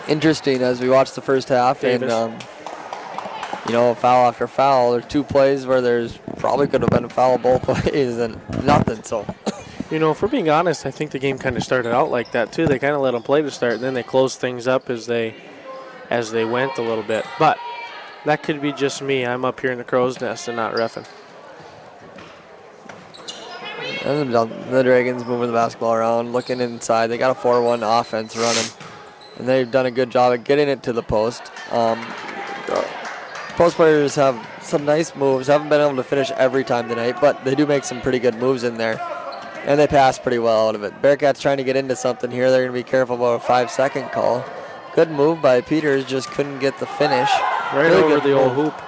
Interesting as we watched the first half, Davis. and foul after foul. There's 2 plays where there's probably could have been a foul both ways and nothing. So, If we're being honest, I think the game kind of started out like that too. They kind of let them play to start, and then they closed things up as they went a little bit. But that could be just me. I'm up here in the crow's nest and not reffing. And the Dragons moving the basketball around, looking inside. They got a 4-1 offense running, and they've done a good job at getting it to the post. Post players have some nice moves. Haven't been able to finish every time tonight, but they do make some pretty good moves in there, and they pass pretty well out of it. Bearcats trying to get into something here. They're going to be careful about a 5-second call. Good move by Peters, just couldn't get the finish. Right really over the old hoop.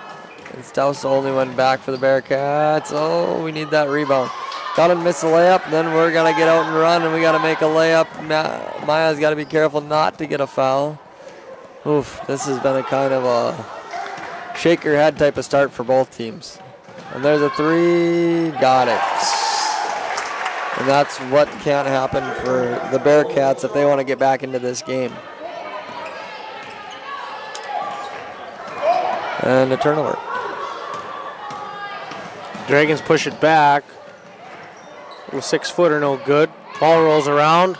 And Stouse the only one back for the Bearcats. Oh, we need that rebound. Got to miss a layup, then we're going to get out and run, and we got to make a layup. Maya's got to be careful not to get a foul. Oof, this has been a kind of a shake your head type of start for both teams. And there's a 3, got it. And that's what can't happen for the Bearcats if they want to get back into this game. And a turnover. Dragons push it back. Little 6-footer, no good. Ball rolls around.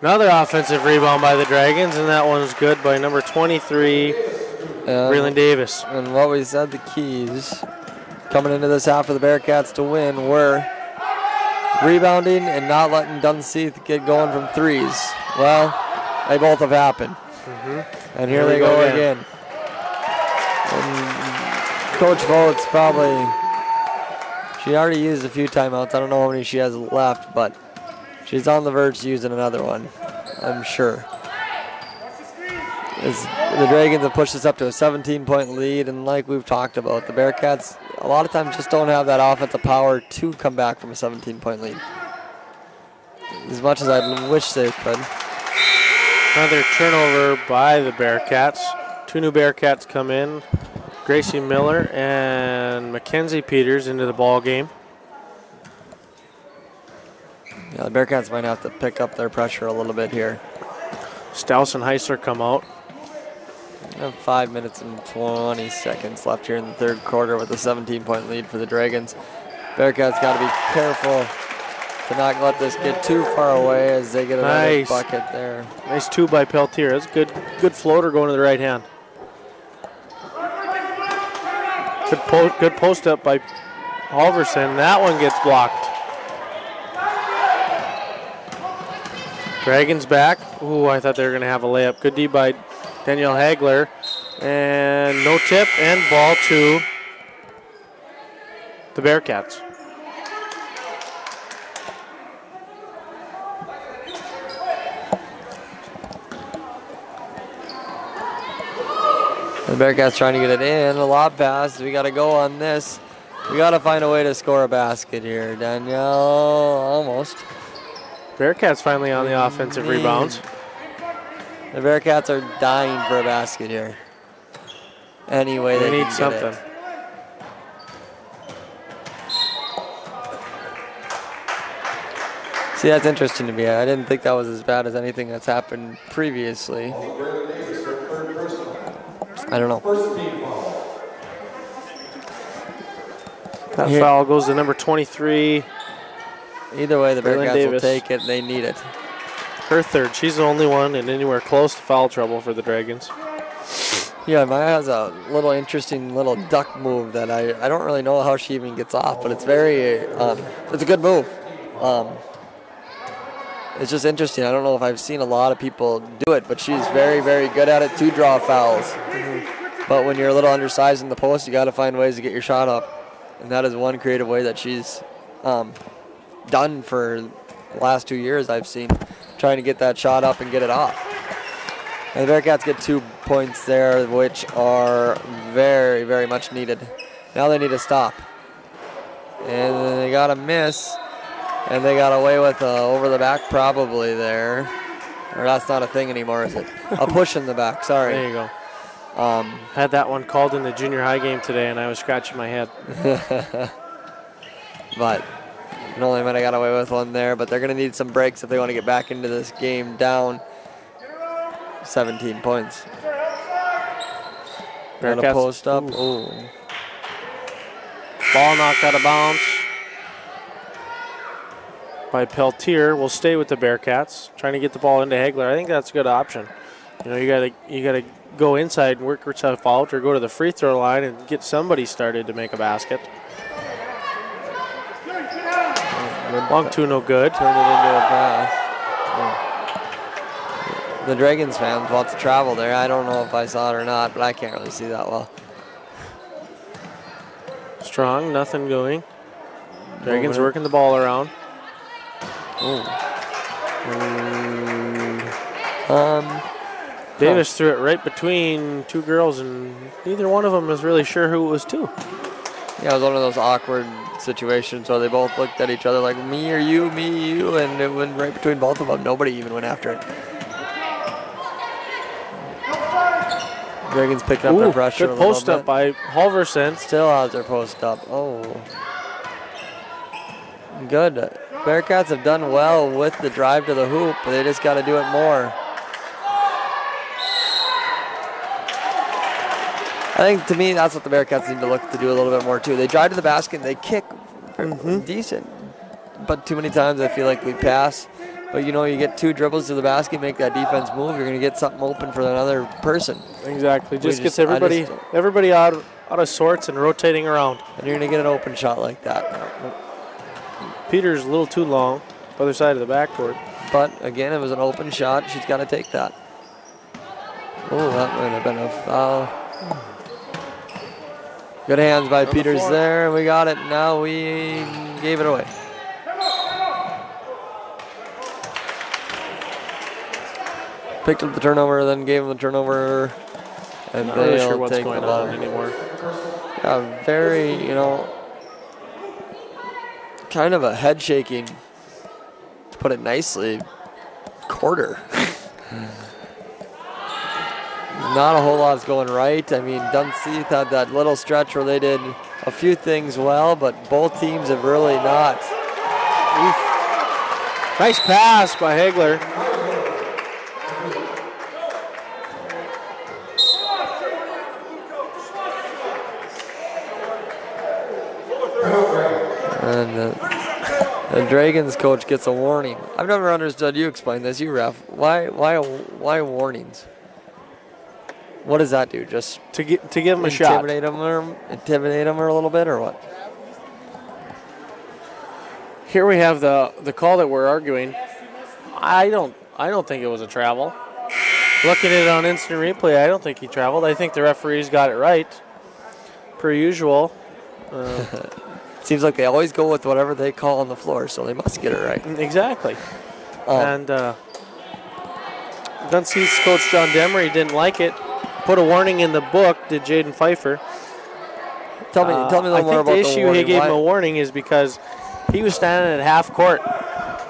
Another offensive rebound by the Dragons, and that one's good by number 23, Breland Davis. And what we said, the keys coming into this half for the Bearcats to win were rebounding and not letting Dunseith get going from threes. Well, they both have happened. And here they go again. And Coach Vogt's probably, she already used a few timeouts. I don't know how many she has left, but she's on the verge of using another one, I'm sure. As the Dragons have pushed this up to a 17-point lead, and like we've talked about, the Bearcats a lot of times just don't have that offensive power to come back from a 17-point lead. As much as I wish they could. Another turnover by the Bearcats. 2 new Bearcats come in. Gracie Miller and Mackenzie Peters into the ball game. Yeah, the Bearcats might have to pick up their pressure a little bit here. Stouse and Heisler come out. We have 5 minutes and 20 seconds left here in the third quarter with a 17-point lead for the Dragons. Bearcats got to be careful to not let this get too far away as they get another bucket there. Nice 2 by Peltier. That's good floater going to the right hand. Good post up by Halverson. That one gets blocked. Dragons back. Ooh, I thought they were going to have a layup. Good D by Danielle Hagler. And no tip, and ball to the Bearcats. The Bearcats trying to get it in. A lob pass. We got to go on this. We got to find a way to score a basket here. Danielle, almost. Bearcats finally on the offensive rebounds. The Bearcats are dying for a basket here. Anyway, they need can something. Get it. See, that's interesting to me. I didn't think that was as bad as anything that's happened previously. I don't know. That foul goes to number 23. Either way, the Bearcats will take it. They need it. Her third. She's the only one in anywhere close to foul trouble for the Dragons. Yeah, Maya has a little interesting little duck move that I don't really know how she even gets off, but it's very, it's a good move. It's just interesting. I don't know if I've seen a lot of people do it, but she's very, very good at it to draw fouls. But when you're a little undersized in the post, you got to find ways to get your shot up. And that is one creative way that she's done for the last 2 years I've seen, trying to get that shot up and get it off. And the Bearcats get 2 points there, which are very, very much needed. Now they need to stop. And they got a miss. And they got away with over the back probably there. Or that's not a thing anymore, is it? A push in the back, sorry. There you go. Had that one called in the junior high game today, and I was scratching my head. But Nolan might have got away with one there, but they're going to need some breaks if they want to get back into this game down 17 points. Got a post up. Ooh. Ball knocked out of bounds by Peltier. Will stay with the Bearcats, trying to get the ball into Hegler. I think that's a good option. You know, you gotta go inside and work yourself out, or go to the free throw line and get somebody started to make a basket. Long two, no good. Turned it into a pass. Oh. The Dragons fans want to travel there. I don't know if I saw it or not, but I can't really see that well. Strong, nothing going. Dragons working the ball around. Davis threw it right between two girls, and neither one of them was really sure who it was to. Yeah, it was one of those awkward situations where they both looked at each other like, me or you, and it went right between both of them. Nobody even went after it. Dragons picking up their pressure good post up by Halverson. Still has their post up. Oh. Good. Bearcats have done well with the drive to the hoop, but they just got to do it more. I think, to me, that's what the Bearcats need to look to do a little bit more, too. They drive to the basket and they kick decent. But too many times I feel like we pass. But, you know, you get two dribbles to the basket, make that defense move, you're going to get something open for another person. Exactly. Just gets everybody out of sorts and rotating around. And you're going to get an open shot like that. Peter's a little too long, other side of the backboard. But, again, it was an open shot. She's got to take that. Oh, that might have been a foul. Good hands by Peters there. We got it. Now we gave it away. Picked up the turnover, then gave him the turnover. And not really sure what's going on anymore. Yeah, very, you know, kind of a head shaking, to put it nicely, quarter. Not a whole lot's going right. I mean, Dunseith had that little stretch where they did a few things well, but both teams have really not. Oof. Nice pass by Hegler. And the Dragons coach gets a warning. I've never understood. You explain this, you ref. Why warnings? What does that do? Just to give them a shot. Intimidate them a little bit, or what? Here we have the call that we're arguing. I don't think it was a travel. Looking at it on instant replay, I don't think he traveled. I think the referees got it right, per usual. Seems like they always go with whatever they call on the floor, so they must get it right. Exactly. And Dunseith's coach John Demery didn't like it. Put a warning in the book, did Jaden Pfeiffer. Tell me a little more about the warning. I think the issue he gave him a warning is because he was standing at half court.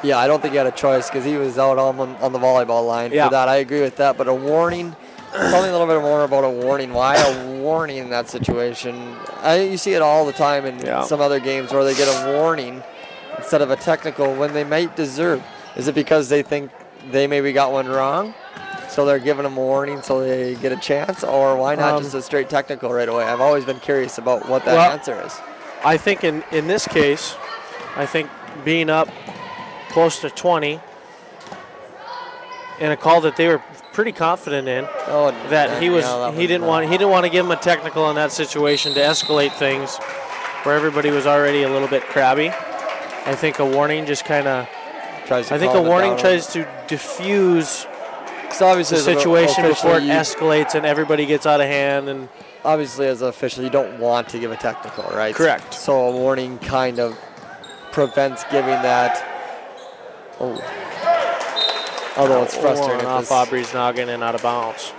Yeah, I don't think he had a choice because he was out on the volleyball line for that. I agree with that, but a warning, tell me a little bit more about a warning. Why a warning in that situation? You see it all the time in some other games where they get a warning instead of a technical when they might deserve. Is it because they think they maybe got one wrong? So they're giving them a warning so they get a chance? Or why not just a straight technical right away? I've always been curious about what that answer is. I think in this case, I think being up close to 20 in a call that they were pretty confident in, that he didn't want to give him a technical in that situation to escalate things where everybody was already a little bit crabby. I think a warning just kind of tries to diffuse the situation before it escalates and everybody gets out of hand. And obviously, as an official, you don't want to give a technical, right? Correct. So a warning kind of prevents giving that. Although it's frustrating. Off Aubrey's noggin and out of bounds.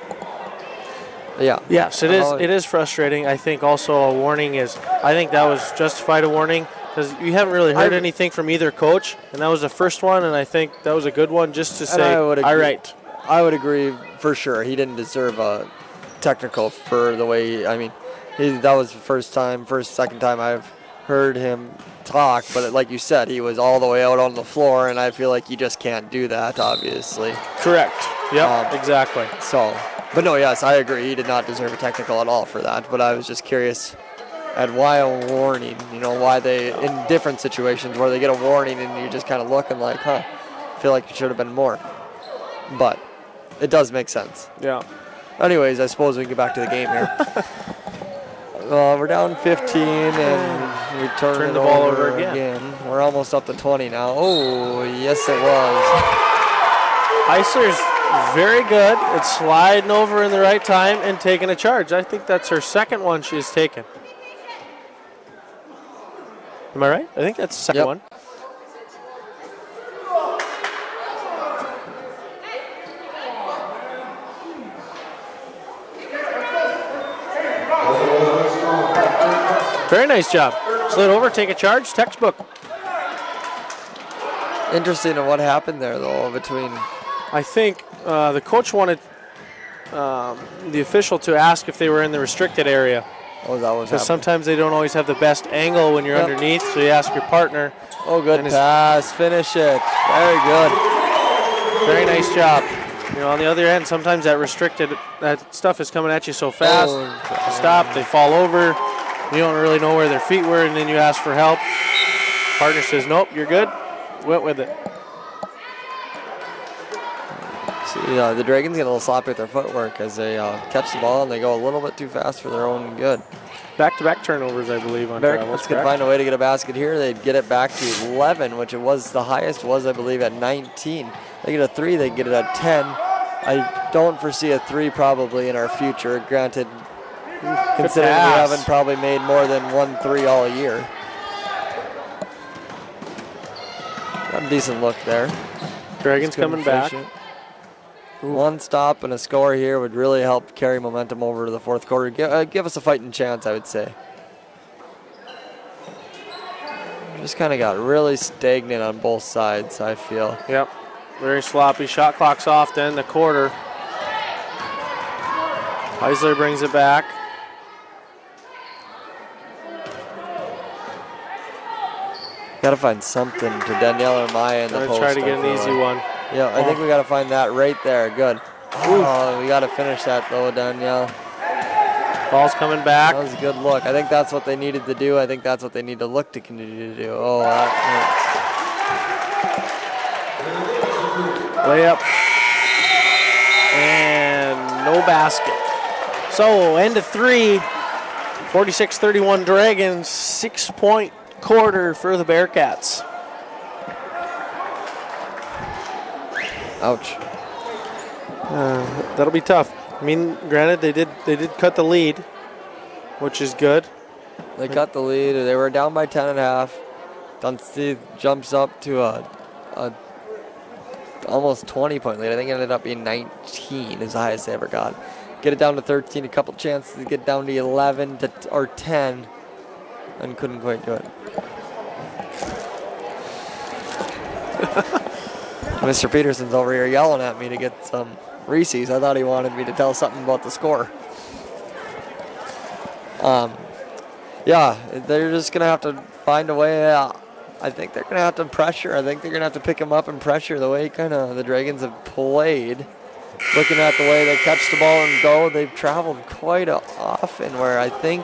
Yeah. Yes, it is. It is frustrating. I think also a warning is. I think that was justified a warning, Because you haven't really heard anything from either coach, and that was the first one, and I think that was a good one just to say, all right. I would agree for sure. He didn't deserve a technical for the way, that was the second time I've heard him talk, but like you said, he was all the way out on the floor, and I feel like you just can't do that, obviously. Correct. Yep, exactly. So, but no, yes, I agree. He did not deserve a technical at all for that, but I was just curious at why a warning, why they, in different situations where they get a warning and you're just kind of looking like, I feel like it should have been more. But it does make sense. Yeah. Anyways, I suppose we can get back to the game here. We're down 15 and we turn the ball over again. We're almost up to 20 now. Oh, yes it was. Heisler's very good at sliding over in the right time and taking a charge. I think that's her second one she's taken. Am I right? I think that's the second one. Very nice job. Slid over, take a charge, textbook. Interesting in what happened there, though, between... I think the coach wanted the official to ask if they were in the restricted area. Oh, that was because sometimes they don't always have the best angle when you're underneath, so you ask your partner. Oh, good pass. Finish it. Very good. Very nice job. On the other end, sometimes that stuff is coming at you so fast. You stop, they fall over. You don't really know where their feet were, and then you ask for help. Partner says, nope, you're good. Went with it. See, the Dragons get a little sloppy with their footwork as they catch the ball and they go a little bit too fast for their own good. Back-to-back turnovers, I believe, on travels. Let's find a way to get a basket here. They'd get it back to 11, which it was the highest was, I believe, at 19. They get a 3, they get it at 10. I don't foresee a 3 probably in our future, granted, considering we haven't probably made more than 1 3 all year. Got a decent look there. Dragons coming back. One stop and a score here would really help carry momentum over to the fourth quarter. Give us a fighting chance, I would say. Just kind of got really stagnant on both sides, I feel. Yep. Very sloppy. Shot clock's off to end the quarter. Heisler brings it back. Got to find something to Danielle or Maya in the post. Try to get an easy one. Yeah, I think we got to find that right there. Good. Oh, we got to finish that though, Danielle. Ball's coming back. That was a good look. I think that's what they needed to do. I think that's what they need to look to continue to do. Oh, that hurts. Layup. And no basket. So, end of 3. 46-31 Dragons. 6-point quarter for the Bearcats. Ouch. That'll be tough. I mean, granted, they did cut the lead, which is good. They cut the lead. They were down by 10.5. Dunseith jumps up to a almost 20-point lead. I think it ended up being 19 is the highest they ever got. Get it down to 13. A couple chances to get down to 11 or 10, and couldn't quite do it. Mr. Peterson's over here yelling at me to get some Reese's. I thought he wanted me to tell something about the score. Yeah, they're just going to have to find a way. I think they're going to have to pressure. I think they're going to have to pick him up and pressure the way kind of the Dragons have played. Looking at the way they catch the ball and go, they've traveled quite often where I think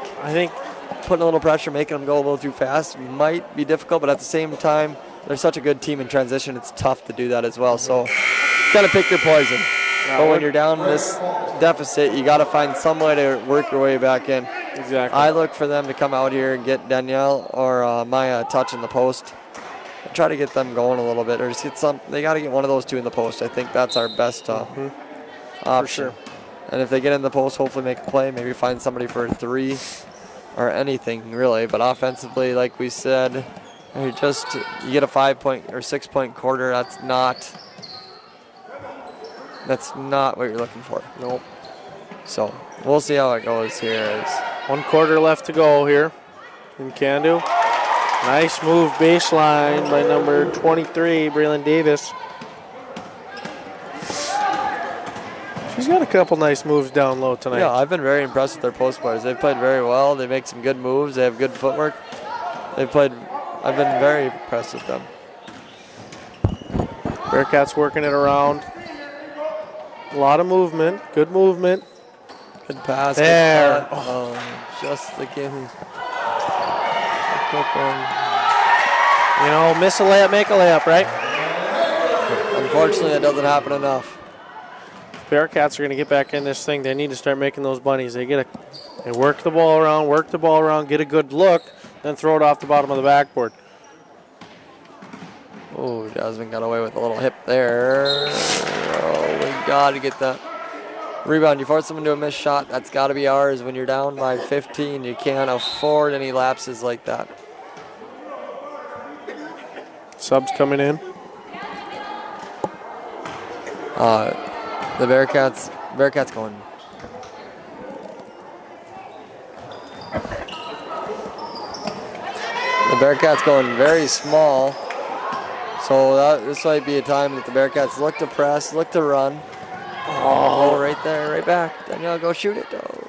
putting a little pressure, making them go a little too fast might be difficult, but at the same time, they're such a good team in transition, it's tough to do that as well. So you got to pick your poison. But when you're down this deficit, you got to find some way to work your way back in. Exactly. I look for them to come out here and get Danielle or Maya a touch in the post. Try to get them going a little bit, or just get some. They got to get one of those two in the post. I think that's our best option. For sure. And if they get in the post, hopefully make a play, maybe find somebody for a 3 or anything really. But offensively, like we said, you get a 5-point or 6-point quarter. That's not what you're looking for. Nope. So we'll see how it goes here. 1 quarter left to go here in Candu. Nice move baseline by number 23, Braylon Davis. She's got a couple nice moves down low tonight. Yeah, I've been very impressed with their post players. They've played very well. They make some good moves. They have good footwork. I've been very impressed with them. Bearcats working it around. A lot of movement. Good movement. Good pass. There. Good just the game. You know, miss a layup, make a layup, right? Unfortunately, that doesn't happen enough. Bearcats are going to get back in this thing. They need to start making those bunnies. They work the ball around, get a good look, then throw it off the bottom of the backboard. Oh, Jasmine got away with a little hip there. Oh, we got to get that rebound. You force someone to a missed shot, that's got to be ours. When you're down by 15, you can't afford any lapses like that. Subs coming in. The Bearcats going. The Bearcats going very small. So this might be a time that the Bearcats look to press, look to run. Oh, right there, right back. Danielle, go shoot it. Oh.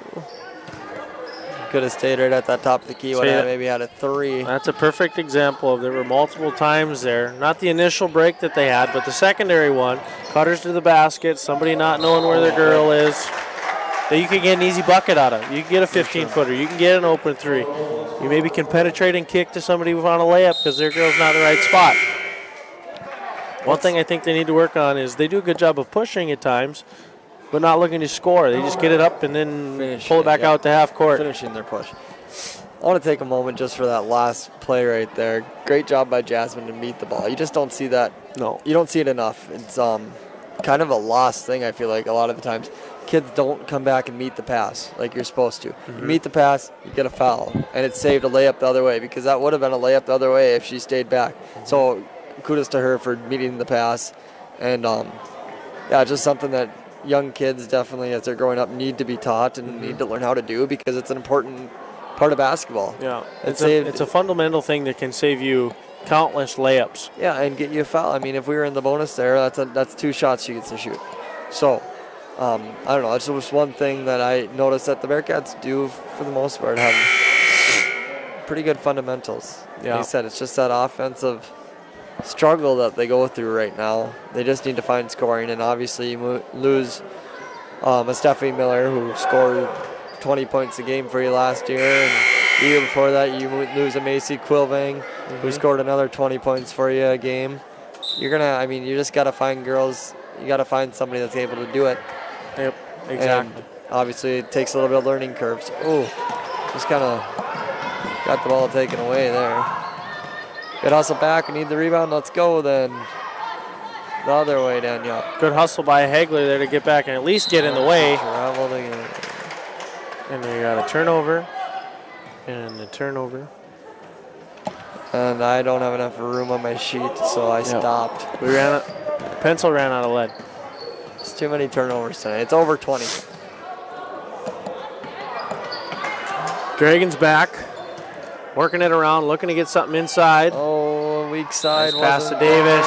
Could have stayed right at that top of the key when I maybe had a 3. That's a perfect example of there were multiple times there. Not the initial break that they had, but the secondary one. Cutters to the basket, somebody not knowing where their girl is. That you can get an easy bucket out of. You can get a 15-footer. You can get an open 3. You maybe can penetrate and kick to somebody on a layup because their girl's not in the right spot. One thing I think they need to work on is they do a good job of pushing at times, but not looking to score. They just get it up and then pull it back out to half court. Finishing their push. I want to take a moment just for that last play right there. Great job by Jasmine to meet the ball. You just don't see that. No. You don't see it enough. It's kind of a lost thing, I feel like, a lot of the times. Kids don't come back and meet the pass like you're supposed to. You meet the pass, you get a foul, and it saved a layup the other way because that would have been a layup the other way if she stayed back. So kudos to her for meeting the pass. And, yeah, just something that young kids definitely, as they're growing up, need to be taught and need to learn how to do because it's an important part of basketball. Yeah, it's a fundamental thing that can save you countless layups. Yeah, and get you a foul. I mean, if we were in the bonus there, that's 2 shots she gets to shoot. So, I don't know. It's just one thing that I noticed that the Bearcats do, for the most part, have pretty good fundamentals. Yeah. Like I said, it's just that offensive struggle that they go through right now. They just need to find scoring, and obviously you lose a Stephanie Miller who scored 20 points a game for you last year, and the year before that you lose a Macy Quilvang who scored another 20 points for you a game. You just got to find girls. You got to find somebody that's able to do it. Yep, exactly. And obviously it takes a little bit of learning curves. Oh, just kind of got the ball taken away there. Good hustle back. We need the rebound. Let's go then. The other way, Danielle. Good hustle by Hagler there to get back and at least get in the way. And they got a turnover. And a turnover. And I don't have enough room on my sheet, so I stopped. Pencil ran out of lead. It's too many turnovers tonight. It's over 20. Dragons back. Working it around, looking to get something inside. Oh, weak side. Nice pass to Davis.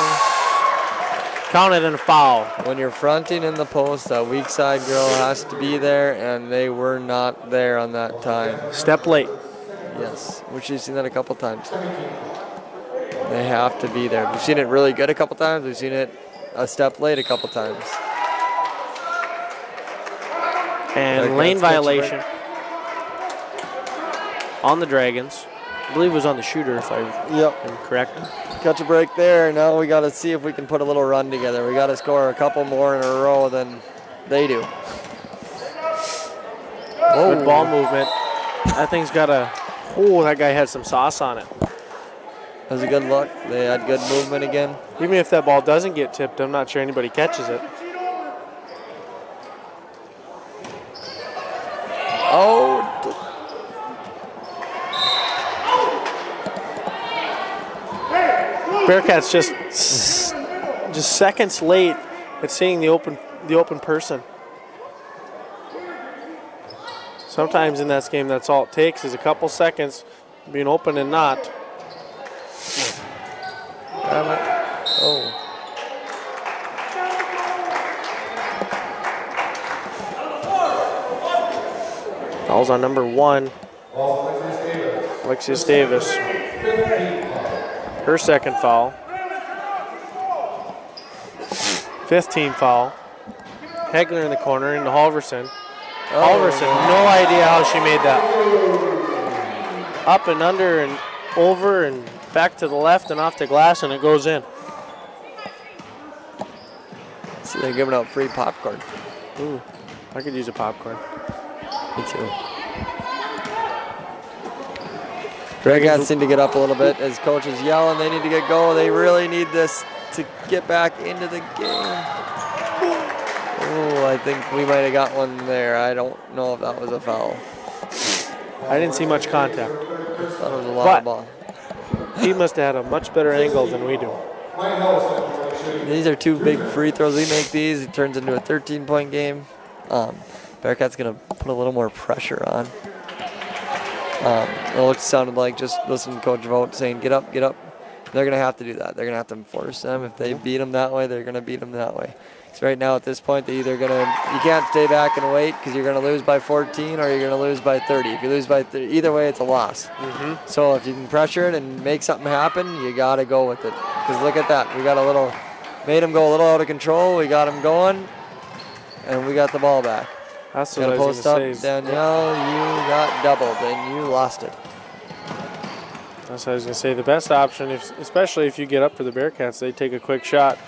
Counted and a foul. When you're fronting in the post, that weak side girl has to be there, and they were not there on that time. Step late. Yes, which you've seen that a couple times. They have to be there. We've seen it really good a couple times. We've seen it a step late a couple times. And lane violation on the Dragons. I believe it was on the shooter, if I am correct. Catch a break there. Now we got to see if we can put a little run together. We got to score a couple more in a row than they do. Good ball movement. That thing's got a... Oh, that guy had some sauce on it. That was a good look. They had good movement again. Even if that ball doesn't get tipped, I'm not sure anybody catches it. Oh. Bearcats just seconds late at seeing the open person. Sometimes in that game, that's all it takes is a couple seconds being open and not. Oh. Foul's on number 1. Alexius Davis. Her second foul. 5th team foul. Hegler in the corner into Halverson. Halverson, no idea how she made that. Up and under and over and back to the left and off the glass, and it goes in. So they're giving out free popcorn. Ooh, I could use a popcorn. Me too. Dragons need to get up a little bit as coach is yelling. They need to get going. They really need this to get back into the game. Oh, I think we might have got one there. I don't know if that was a foul. I didn't see much contact. I thought it was a lot of ball. He must have had a much better angle than we do. These are 2 big free throws. We make these, it turns into a 13-point game. Bearcats going to put a little more pressure on. It sounded like just listening to Coach Vogt saying, get up, get up. They're going to have to do that. They're going to have to force them. If they beat them that way, they're going to beat them that way. So right now at this point, they either going to, you can't stay back and wait because you're going to lose by 14 or you're going to lose by 30. If you lose by 30, either way, it's a loss. So if you can pressure it and make something happen, you got to go with it. Because look at that. We got a little, made them go a little out of control. We got them going, and we got the ball back. That's what I was going to say. Danielle, you got doubled, and you lost it. That's what I was going to say. The best option, especially if you get up for the Bearcats, they take a quick shot.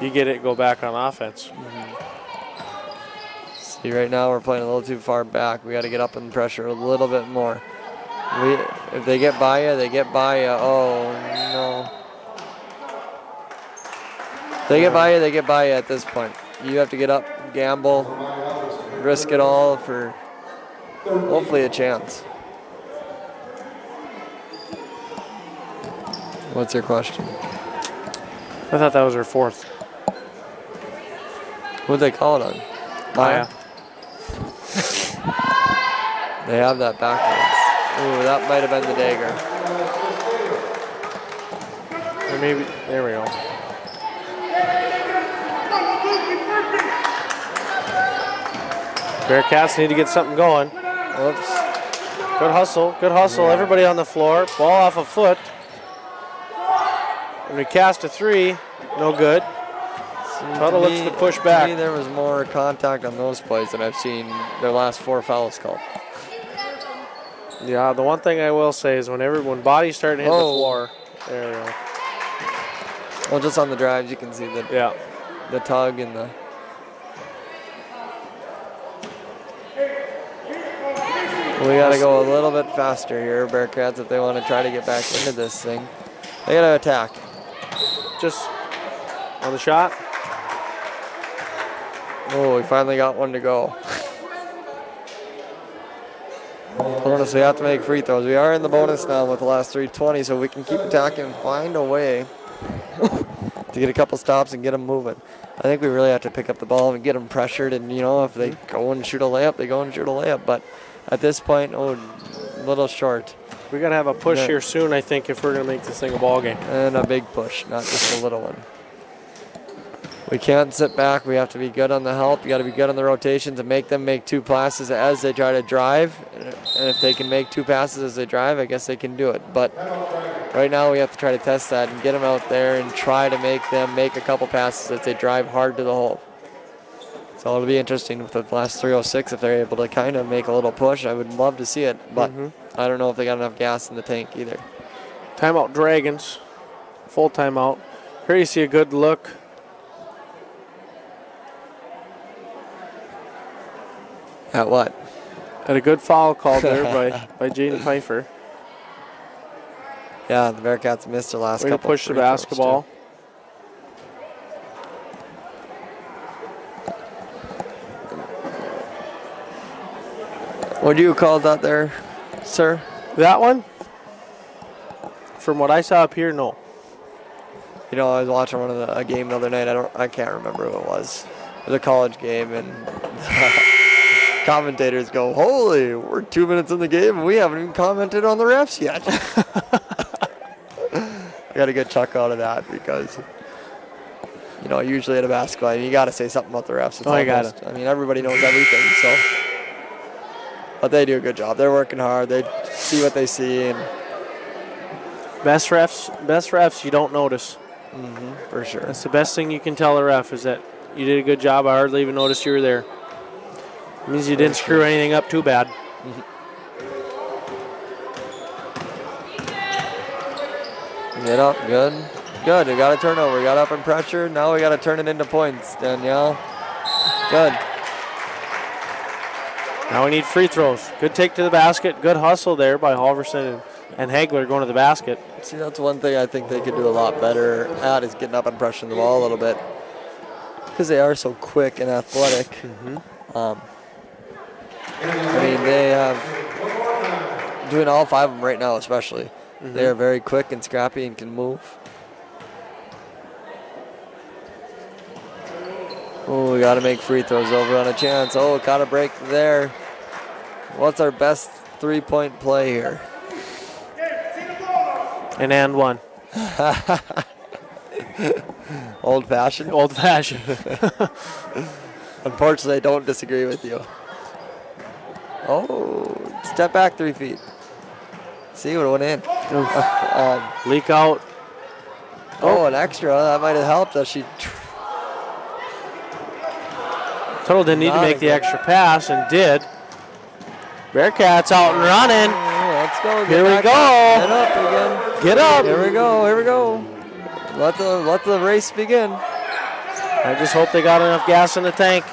You get it, go back on offense. See, right now we're playing a little too far back. We got to get up and pressure a little bit more. If they get by you, they get by you. Oh, no. If they get by you, they get by you at this point. You have to get up, gamble, risk it all for hopefully a chance. What's your question? I thought that was her 4th. What'd they call it on? Maya. They have that backwards. Ooh, that might have been the dagger. Or maybe, there we go. Bearcats need to get something going. Whoops. Good hustle, good hustle. Everybody on the floor. Ball off a foot. And we cast a 3, no good. Tuttle looks to push back. To me, there was more contact on those plays than I've seen their last 4 fouls called. Yeah, the one thing I will say is when bodies start to hit the floor, there we go. Well, just on the drives, you can see the tug and the. We got to go a little bit faster here, Bearcats, if they want to try to get back into this thing. They got to attack. Just on the shot. Oh, we finally got one to go. Bonus, we have to make free throws. We are in the bonus now with the last 3:20, so we can keep attacking and find a way to get a couple stops and get them moving. I think we really have to pick up the ball and get them pressured, and if they go and shoot a layup, they go and shoot a layup. But at this point, a little short. We got to have a push here soon, I think, if we're going to make this thing a ball game. And a big push, not just a little one. We can't sit back. We have to be good on the help. You got to be good on the rotations and make them make 2 passes as they try to drive. And if they can make 2 passes as they drive, I guess they can do it. But right now we have to try to test that and get them out there and try to make them make a couple passes as they drive hard to the hole. So it'll be interesting with the last 3:06 if they're able to kind of make a little push. I would love to see it, but I don't know if they got enough gas in the tank either. Timeout Dragons. Full timeout. Here you see a good look. At what? At a good foul called there by Jaden Pfeiffer. Yeah, the Bearcats missed their last couple. Way to push the basketball. What do you call that there, sir? That one? From what I saw up here, no. I was watching a game the other night. I can't remember who it was. It was a college game, and commentators go, "Holy, we're 2 minutes in the game, and we haven't even commented on the refs yet." got a good chuck out of that because, you know, usually at a basketball game, you got to say something about the refs. It's I got it. I mean, everybody knows everything, so. But they do a good job. They're working hard. They see what they see. And best refs you don't notice. for sure. That's the best thing you can tell a ref is that you did a good job. I hardly even noticed you were there. It means you didn't screw anything up too bad. Get up, good. Good, we got a turnover. We got up in pressure. Now we got to turn it into points, Danielle. Good. Now we need free throws. Good take to the basket. Good hustle there by Halverson and Hagler going to the basket. See, that's one thing I think they could do a lot better at is getting up and pressuring the ball a little bit because they are so quick and athletic. I mean, they have doing all 5 of them right now, especially. They are very quick and scrappy and can move. Oh, we got to make free throws over on a chance. Oh, got a break there. What's our best 3-point play here? And one. Old fashioned? Old fashioned. Unfortunately, I don't disagree with you. Oh, step back 3 feet. See what went in. Leak out. Oh, an extra. That might have helped us. Tuttle didn't need to make the extra pass and did. Bearcats out and running. Let's go. Here we go. Get up again. Get up. Here we go. Here we go. Let the race begin. I just hope they got enough gas in the tank.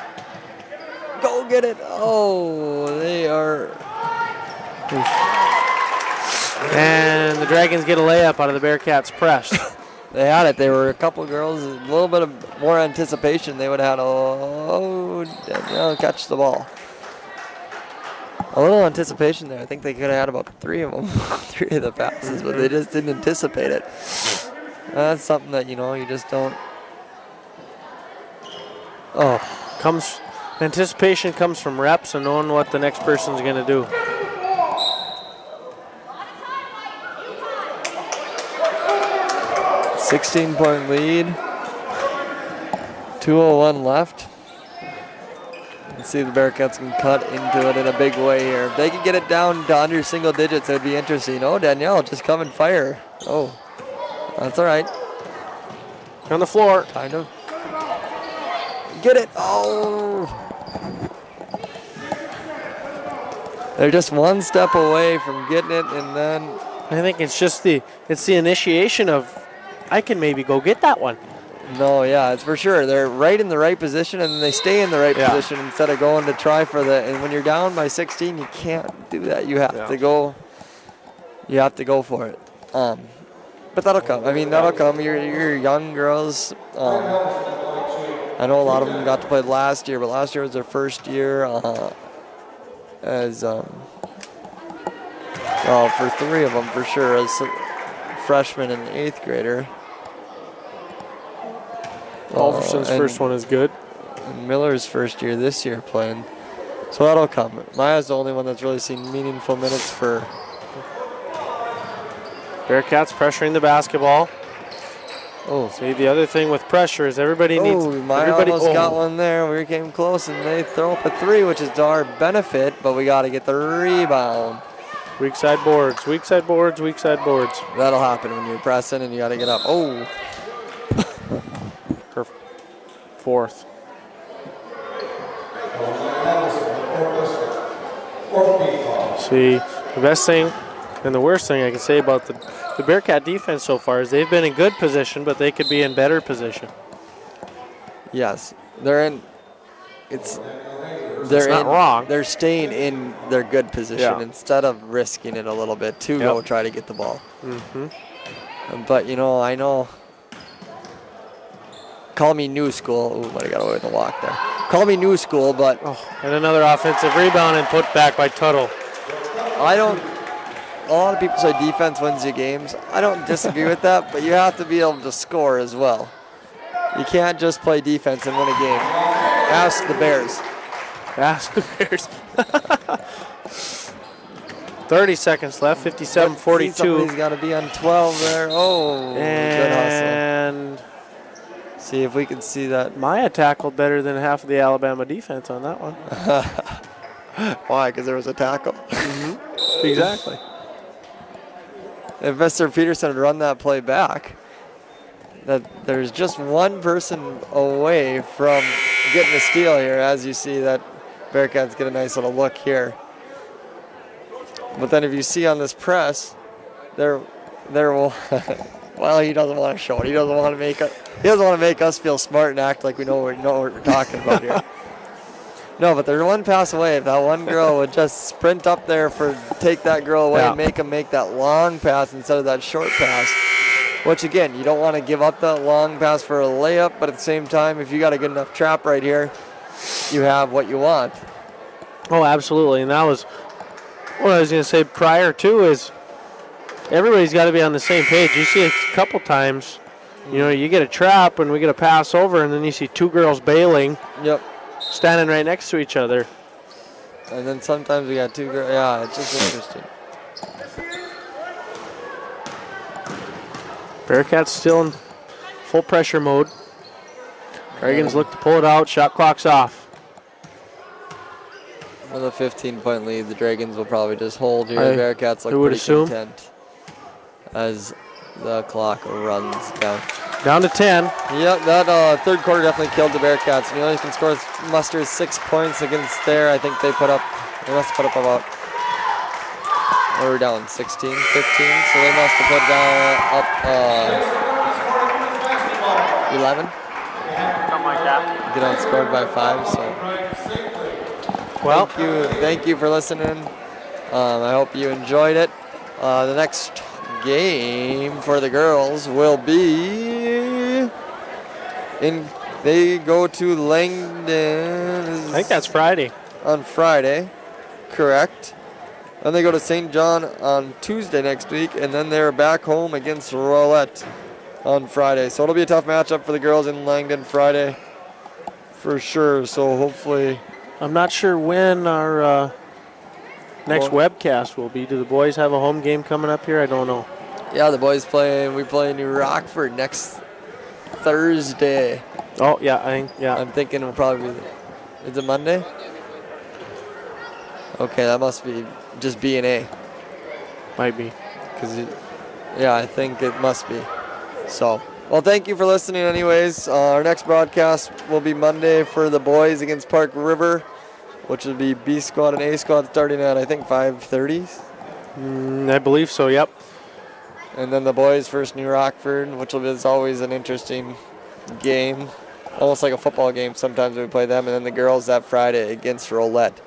Go get it. Oh, they are. And the Dragons get a layup out of the Bearcats press. They had it. They were a couple girls, a little bit of more anticipation. They would have had, Danielle catch the ball. A little anticipation there. I think they could have had about 3 of them, 3 of the passes, but they just didn't anticipate it. That's something that, you know, you just don't. Anticipation comes from reps and knowing what the next person's going to do. – 16-point lead. 2:01 left. Let's see if the Bearcats can cut into it in a big way here. If they could get it down to under single digits, it would be interesting. Oh, Danielle, just come and fire. Oh, that's all right. On the floor. Kind of. Get it. Oh. They're just one step away from getting it, and then. I think it's just the initiation of, I can maybe go get that one. No, yeah, it's for sure. They're right in the right position, and then they stay in the right position instead of going to try for the. And when you're down by 16, you can't do that. You have to go. You have to go for it. But that'll come. I mean, that'll come. You're young girls. I know a lot of them got to play last year, but last year was their first year as for 3 of them for sure as freshman and 8th grader. Alverson's first one is good. Miller's first year this year playing. So that'll come. Maya's the only one that's really seen meaningful minutes for. Bearcats pressuring the basketball. Oh, see, the other thing with pressure is everybody needs. Maya almost got one there. We came close, and they throw up a 3, which is to our benefit, but we got to get the rebound. Weak side boards, weak side boards, weak side boards. That'll happen when you're pressing and you got to get up. Oh. Her 4th. See, the best thing and the worst thing I can say about the Bearcat defense so far is they've been in good position, but they could be in better position. Yes, they're in. It's not wrong. They're staying in their good position instead of risking it a little bit to go try to get the ball. But you know, I know. Call me new school. Ooh, but I got away with the walk there. Call me new school, but and another offensive rebound and put back by Tuttle. I don't. A lot of people say defense wins you games. I don't disagree with that, but you have to be able to score as well. You can't just play defense and win a game. Ask the Bears. Ask the Bears. 30 seconds left, 57-42. Somebody's got to be on 12 there. Oh, good hustle. And see if we can see that. Maya tackled better than half of the Alabama defense on that one. Why? Because there was a tackle? Exactly. If Mr. Peterson had run that play back, that there's just one person away from getting a steal here. As you see, that Bearcats get a nice little look here. But then if you see on this press, there will. Well, he doesn't want to show it. He doesn't want to make us feel smart and act like we know what we're talking about here. No, but there's one pass away. If that one girl would just sprint up there take that girl away and make him make that long pass instead of that short pass. Which again, you don't want to give up that long pass for a layup, but at the same time, if you got a good enough trap right here, you have what you want. Oh, absolutely. And that was what I was going to say prior to is everybody's got to be on the same page. You see a couple times, you get a trap and we get a pass over, and then you see two girls bailing. Yep. Standing right next to each other. And then sometimes we got two girls. Yeah, it's just interesting. Bearcats still in full pressure mode. Dragons look to pull it out. Shot clock's off. With a 15-point lead, the Dragons will probably just hold here. The Bearcats look pretty content as the clock runs down. Down to 10. Yep, that third quarter definitely killed the Bearcats. You only can muster 6 points against there. I think they must put up about, they were down 16, 15, so they must have put up 11. Something like that. Get outscored by 5, so. Well, thank you for listening. I hope you enjoyed it. The next game for the girls will be they go to Langdon. I think that's Friday. On Friday, correct. And they go to St. John on Tuesday next week, and then they're back home against Rolette on Friday. So it'll be a tough matchup for the girls in Langdon Friday for sure. So hopefully. I'm not sure when our next webcast will be. Do the boys have a home game coming up here? I don't know. Yeah, the boys we play New Rockford next Thursday. Oh, yeah, I'm thinking it'll probably be, is it Monday? Okay, that must be just B&A. Might be. Yeah, I think it must be. So, well, thank you for listening anyways. Our next broadcast will be Monday for the boys against Park River, which will be B squad and A squad starting at, I think, 5:30. I believe so, yep. And then the boys versus New Rockford, which is always an interesting game. Almost like a football game sometimes we play them. And then the girls that Friday against Rolette.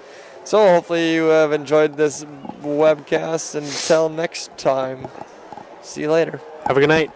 So hopefully you have enjoyed this webcast. Until next time, see you later. Have a good night.